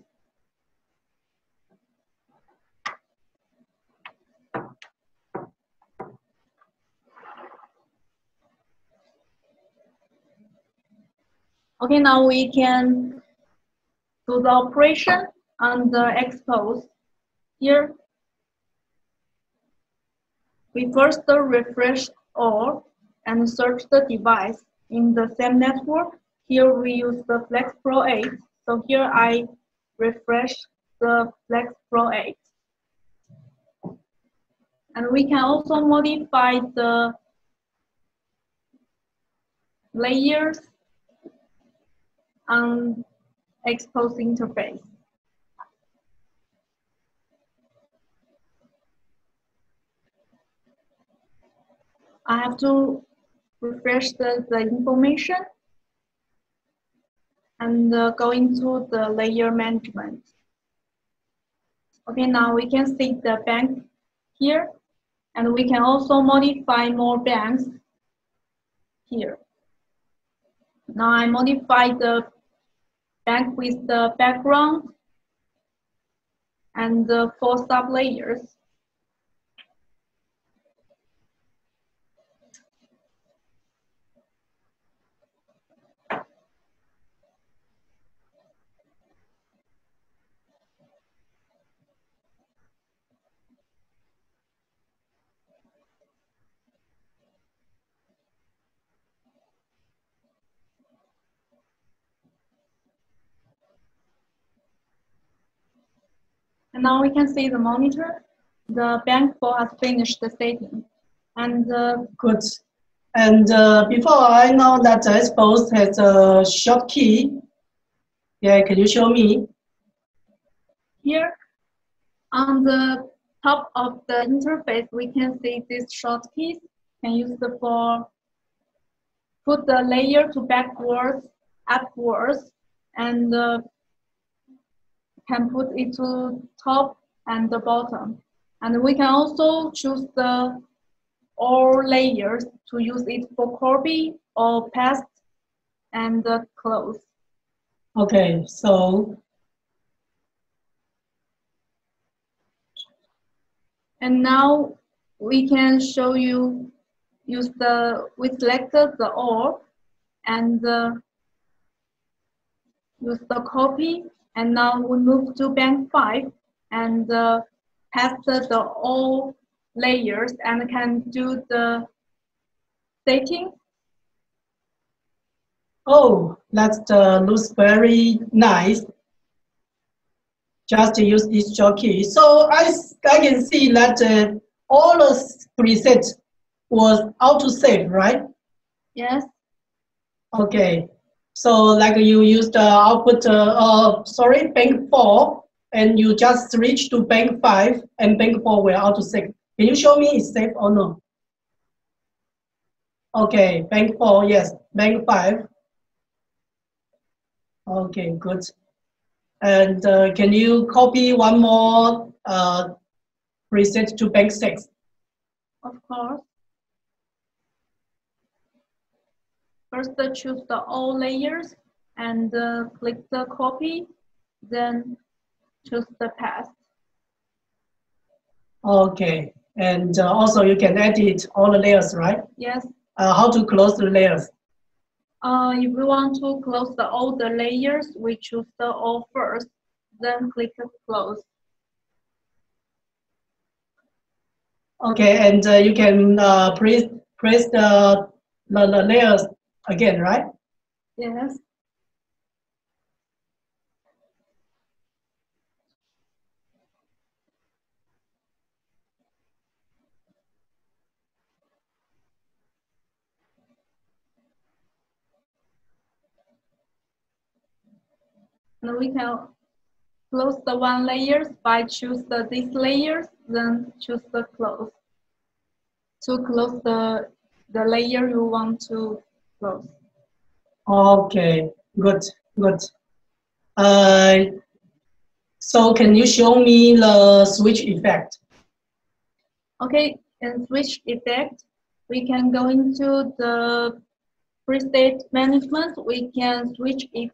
Okay, now we can do the operation on the expose. Here, we first refresh all and search the device in the same network. Here we use the FLEXpro8. So here I refresh the FLEXpro8. And we can also modify the layers on expose interface. I have to refresh the information and go into the layer management. Okay, now we can see the bank here, and we can also modify more banks here. Now I modify the bank with the background and the 4 sub-layers. And now we can see the monitor. The bank 4 has finished the setting. And Good. And before I know that Expose has a short key. Yeah, can you show me? here on the top of the interface, we can see these shortkeys. Can use it for put the layer to backwards, upwards, and can put it to top and the bottom. And we can also choose the all layers to use it for copy or paste and close. Okay, so. And now we can show you we selected the all and use the copy, and now we move to bank 5 and paste the all layers and can do the setting. Oh, that looks very nice. Just use this short key. So I can see that all the presets was auto-save, right? Yes. Okay. So like you used the output, bank 4, and you just switch to bank 5, and bank 4 will auto-save. Can you show me it's safe or no? Okay, bank 4, yes, bank 5. Okay, good. And can you copy one more preset to bank 6? Of course. First, choose the all layers and click the copy, then choose the paste. Okay, and also you can edit all the layers, right? Yes. How to close the layers? If we want to close all the layers, we choose the all first, then click close. Okay, and you can press the layers again, right? Yes. And we can close the one layers by choose these layers, then choose the close. To close the layer you want to close. Okay, good, good. So can you show me the switch effect? Okay, in switch effect, we can go into the preset management. We can switch it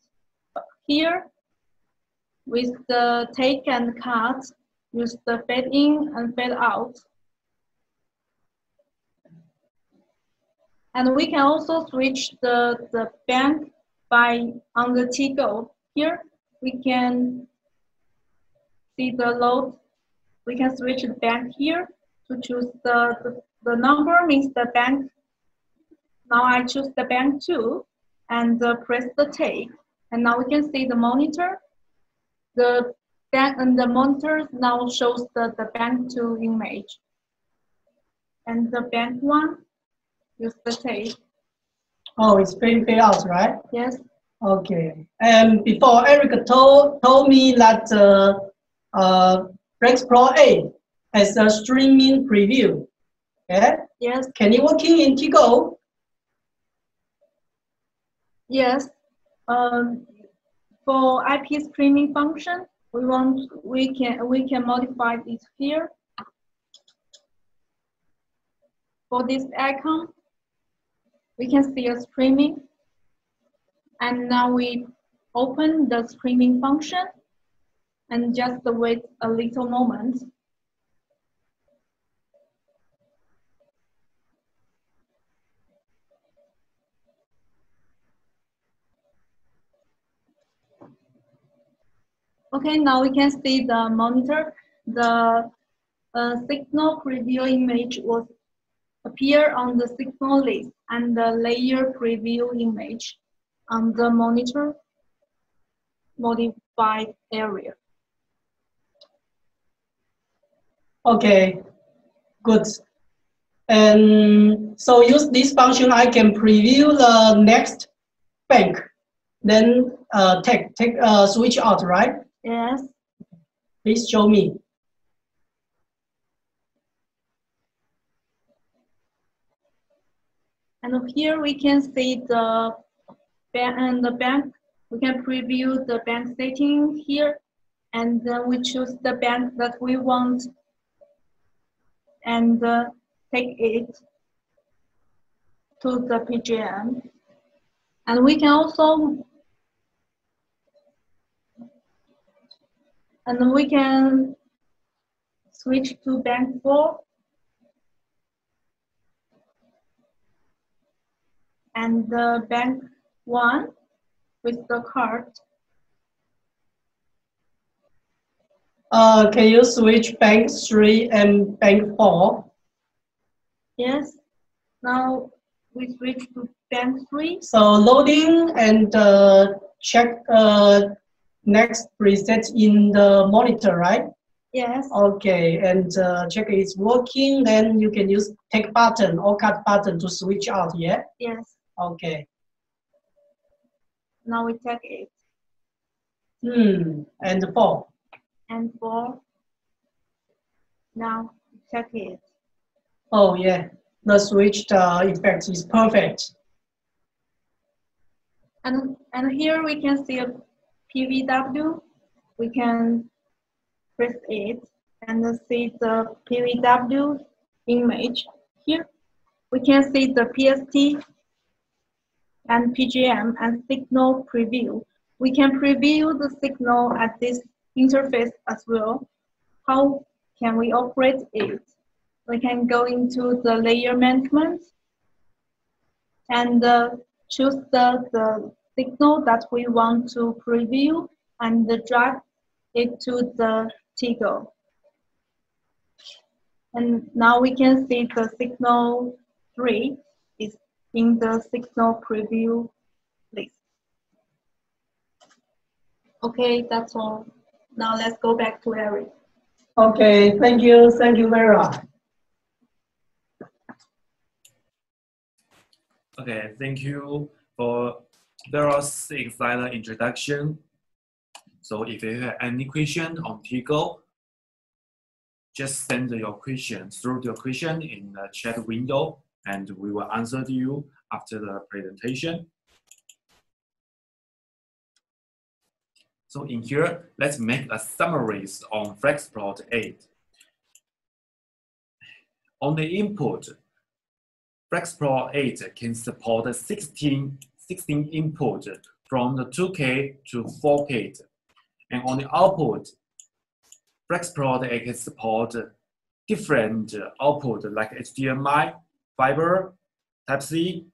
here with the take and cut, use the fade in and fade out. And we can also switch the bank by on the T-Go. Here we can see the load. We can switch the bank here to choose the number means the bank. Now I choose the bank 2 and press the take. And now we can see the monitor. The bank and the monitor now shows the bank 2 image. And the bank 1, use the take. Oh, it's fade out, right? Yes. Okay. And before Eric told me that FLEXpro8 has a streaming preview. Yeah? Yes. Can it working in Tigo? Yes. For IP streaming function, we can modify it here. For this icon, we can see a streaming. And now we open the streaming function and just wait a little moment. Okay, now we can see the monitor. The signal preview image was appear on the signal list and the layer preview image on the monitor modified area. Okay, good. And so use this function, I can preview the next bank, then switch out, right? Yes. Please show me. And here we can see the bank and the bank. We can preview the bank setting here, and then we choose the bank that we want and take it to the PGM. And we can also switch to bank 4 and the bank 1 with the card. Can you switch bank 3 and bank 4? Yes. Now we switch to bank 3. So loading and check next preset in the monitor, right? Yes. Okay, and check it's working. Then you can use take button or cut button to switch out. Yeah. Yes. Okay. Now we take it. And 4. And 4. Now check it. Oh yeah, the switched effect is perfect. And here we can see a PVW. We can press it and see the PVW image. Here we can see the PST and PGM and signal preview. We can preview the signal at this interface as well. How can we operate it? We can go into the layer management and choose the signal that we want to preview and drag it to the toggle. And now we can see the signal 3 is in the signal preview list. Okay, that's all. Now let's go back to Eric. Okay, thank you, Vera. Okay, thank you for Vera's exciting introduction. So if you have any question on Tigo, just send your question through the question in the chat window, and we will answer to you after the presentation. So in here, let's make a summary on FLEXpro8. On the input, FLEXpro8 can support 16 input from the 2K to 4K. And on the output, FLEXpro8 can support different output like HDMI, fiber, Type-C,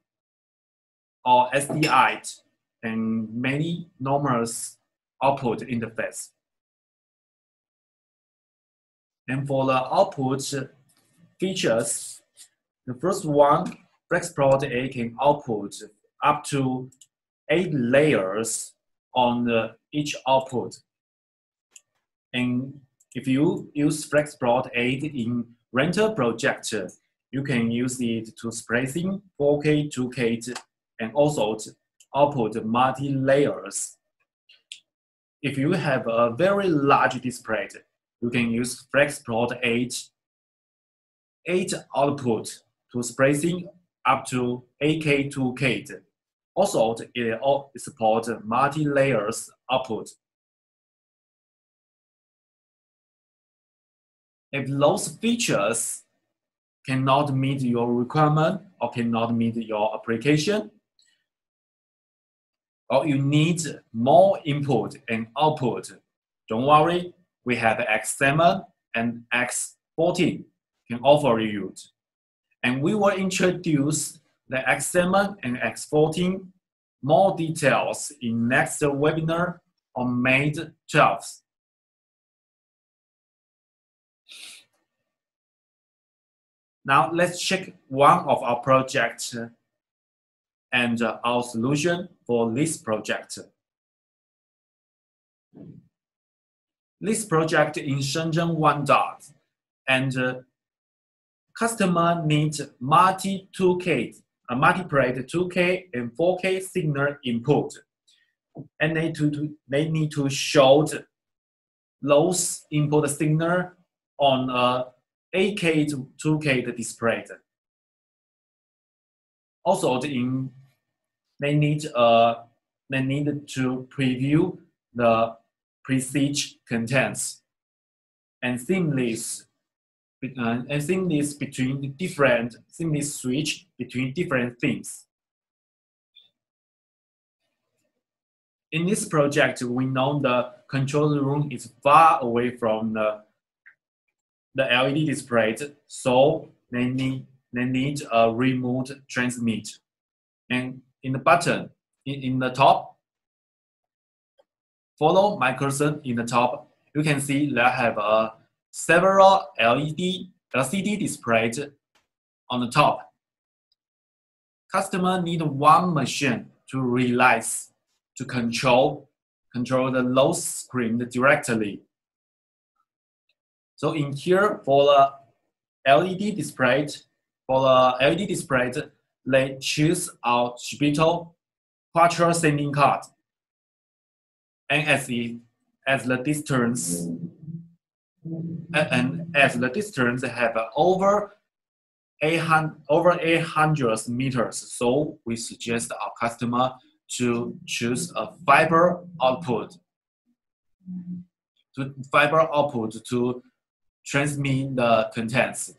or SDI, and many numerous output interface. And for the output features, the first one, FLEXpro8 can output up to 8 layers on each output. And if you use FLEXpro8 in rental project, you can use it to splicing 4K, 2K, and also to output multi-layers. If you have a very large display, you can use FLEXpro8 8 output to splicing up to 8K, 2K. Also, it supports multi-layers output. If those features cannot meet your requirement or cannot meet your application, or you need more input and output, don't worry, we have X7 and X14 can offer you. And we will introduce the X7 and X14 more details in next webinar on May 12th. Now let's check one of our projects and our solution for this project. This project in Shenzhen 1 dot, and customer needs multi-plate 2K and 4K signal input, and they need to show those input signal on a 8K to 2K display. Also, they need to preview the presage contents and seamless switch between different themes. In this project, we know the control room is far away from the LED display, so they need a remote transmit. And in the button, in the top, follow my cursor in the top, you can see that I have several LCD displays on the top. Customer need one machine to realize, to control the load screen directly. So in here, for the LED display, they choose our Shibito Quattro sending card. And as the distance have over 800 meters, so we suggest our customer to choose a fiber output to transmit the contents.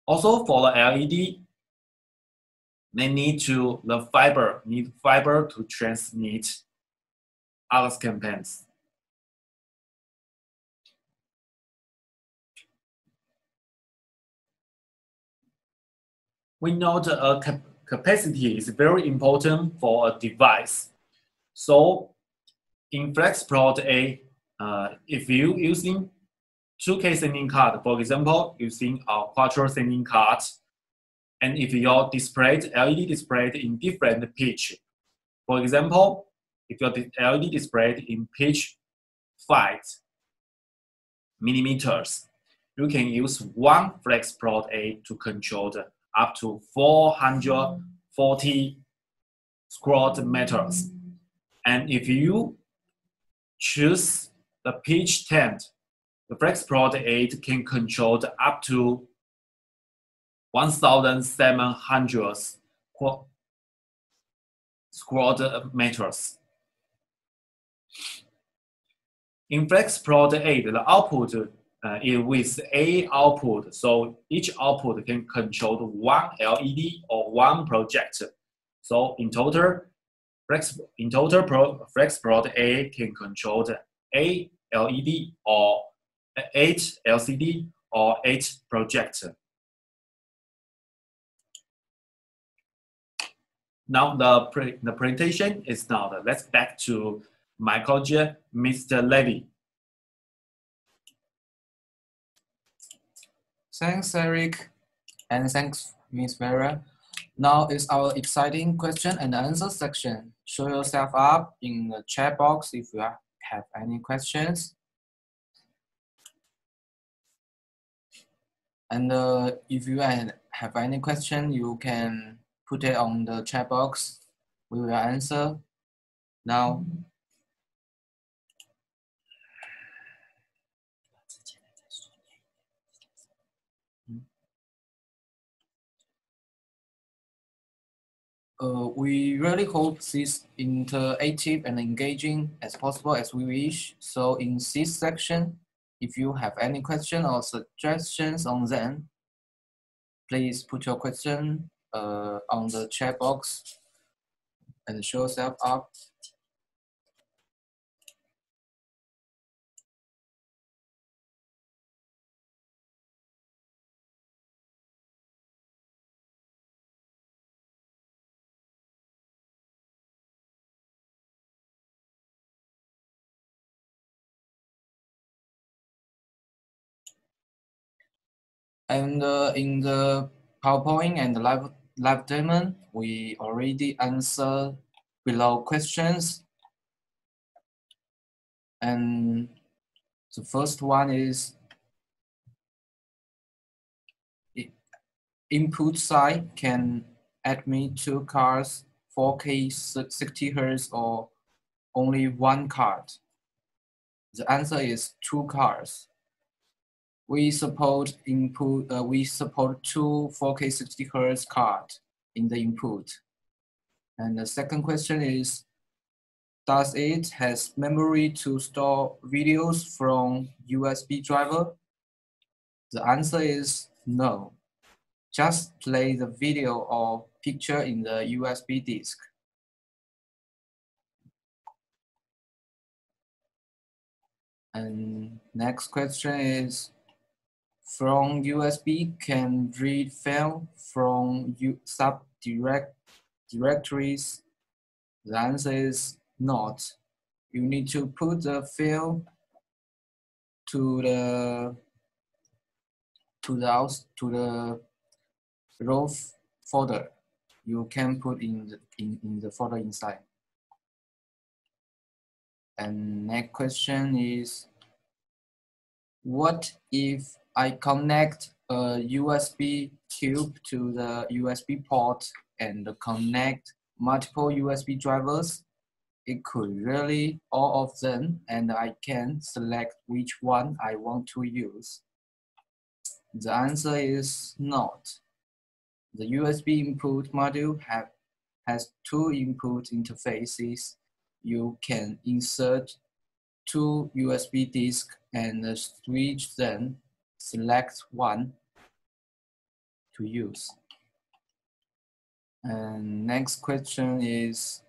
Also for the LED, they need fiber to transmit other contents. We know the capacity is very important for a device. So in FLEXpro8, if you using 2K sending card, for example, using our Quattro sending card, and if your LED displayed in different pitch, for example, if your LED displayed in pitch 5 millimeters, you can use one FLEXpro8 to control up to 440 square meters. And if you choose the pitch 10, the FLEXpro8 can control up to 1,700 square meters. In FLEXpro8, the output is with A output, so each output can control one LED or one projector. So in total, FLEXpro8 can control A LED or 8 LCD or 8 projector. Now the presentation is done. Let's back to my colleague, Mr. Levy. Thanks, Eric, and thanks, Ms. Vera. Now is our exciting question and answer section. Show yourself up in the chat box if you have any questions. And if you have any question, you can put it on the chat box. We will answer now. We really hope this interactive and engaging as possible as we wish. So in this section, if you have any question or suggestions on them, please put your question on the chat box and show yourself up. And in the PowerPoint and the live demo, we already answered below questions. And the first one is input side can admit 2 cards, 4K 60 Hz, or only 1 card. The answer is 2 cards. We support input. We support 2 4K 60 Hz cards in the input. And the second question is, does it has memory to store videos from USB driver? The answer is no. Just play the video or picture in the USB disk. And next question is, from USB can read file from subdirectories? The answer is not. You need to put the file to the raw folder. You can put in the folder inside. And next question is, what if I connect a USB tube to the USB port and connect multiple USB drivers? It could really all of them, and I can select which one I want to use. The answer is not. The USB input module has 2 input interfaces. You can insert 2 USB disks and switch them, select one to use. And next question is,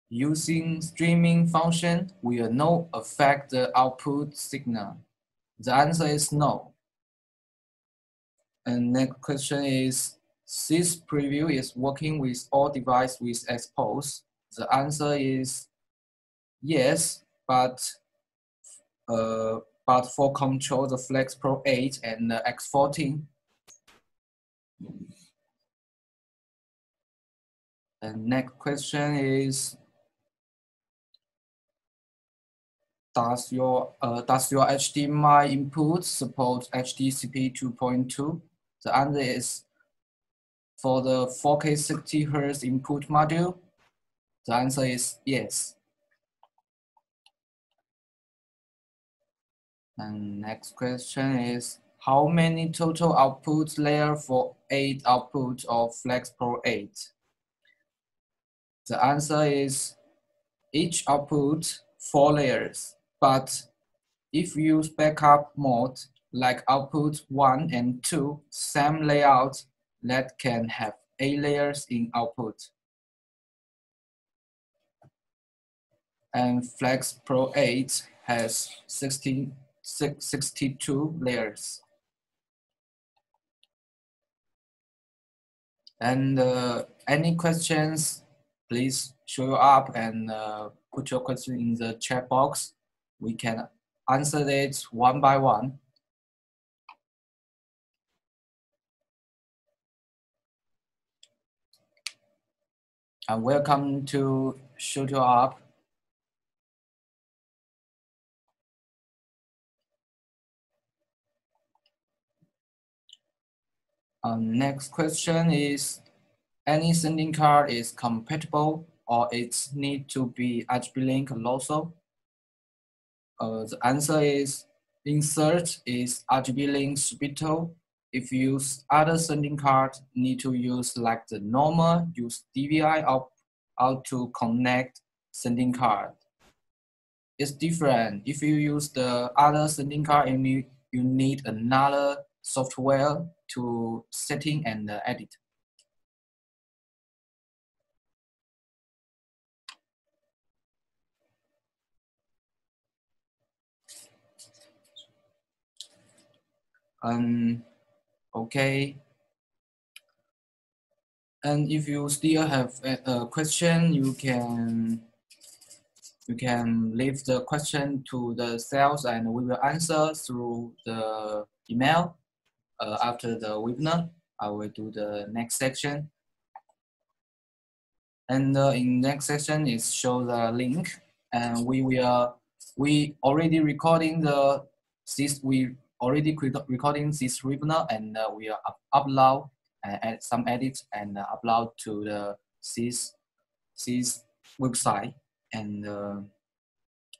using streaming function will not affect the output signal. The answer is no. And next question is, this preview is working with all devices with expose. The answer is yes, but for control the FLEXpro8 and the X14. And next question is, does your HDMI input support HDCP 2.2? The answer is, for the 4K 60 Hz input module, the answer is yes. And next question is, how many total output layers for 8 outputs of FLEXpro8? The answer is, each output 4 layers, but if you use backup mode like output 1 and 2, same layout that can have 8 layers in output. And FLEXpro8 has 62 layers. And any questions, please show up and put your question in the chat box. We can answer it one by one. And welcome to show you up. Next question is, any sending card is compatible or it need to be HB-Link also? The answer is, insert is RGB-Link subito. If you use other sending card, need to use like the normal, use DVI out to connect sending card. it's different. If you use the other sending card and you need another software to setting and edit. Okay. And if you still have a question, you can leave the question to the sales and we will answer through the email. After the webinar, I will do the next section. And in next section is show the link, and we already recording this webinar, and we are upload and add some edits and upload to the this website, and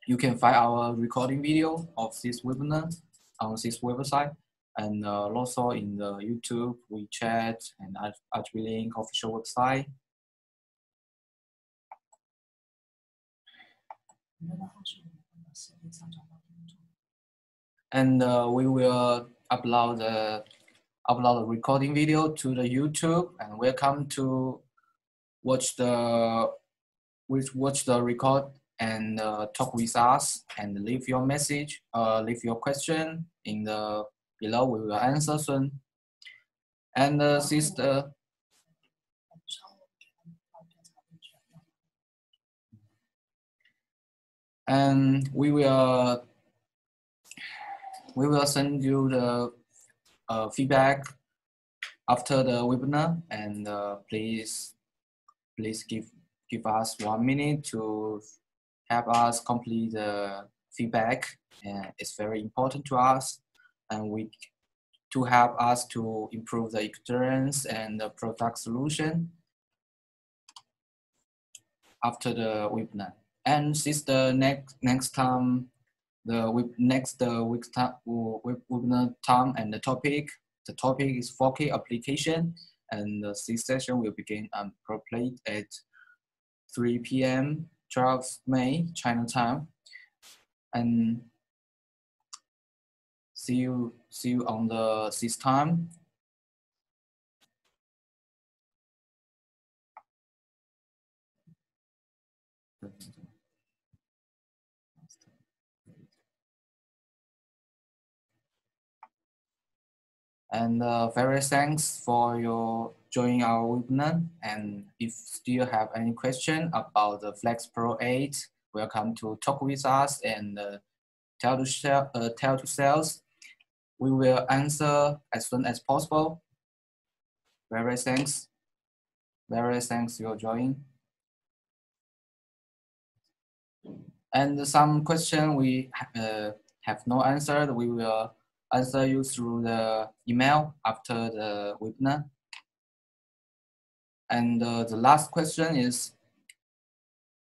you can find our recording video of this webinar on this website, and also in the YouTube, WeChat, and ArchBlink official website. And we will upload the recording video to the YouTube, and welcome to watch the record and talk with us and leave your message, leave your question in the below. We will answer soon. And sister. And we will send you the feedback after the webinar, and please give us 1 minute to help us complete the feedback. It's very important to us, and to help us to improve the experience and the product solution after the webinar. And since the next time, the webinar time and the topic is 4K application, and this session will begin properly at 3 p.m. 12th May China time. And see you on this time. And very thanks for your joining our webinar. And if still have any question about the FLEXpro8, welcome to talk with us and tell to sales. We will answer as soon as possible. Very thanks for joining. And some question we have no answered, we will answer you through the email after the webinar. And the last question is,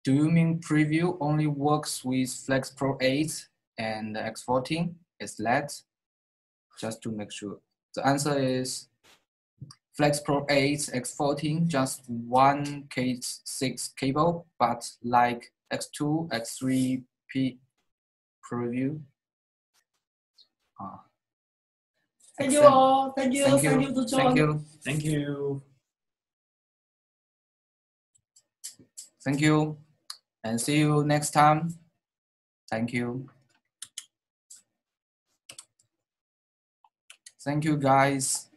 do you mean preview only works with FLEXpro8 and X14? Is that? Just to make sure. The answer is FLEXpro8 X14 just 1 K6 cable, but like X2, X3 preview. Thank you all. Thank you to join. Thank you. Thank you, and see you next time. Thank you. Thank you, guys.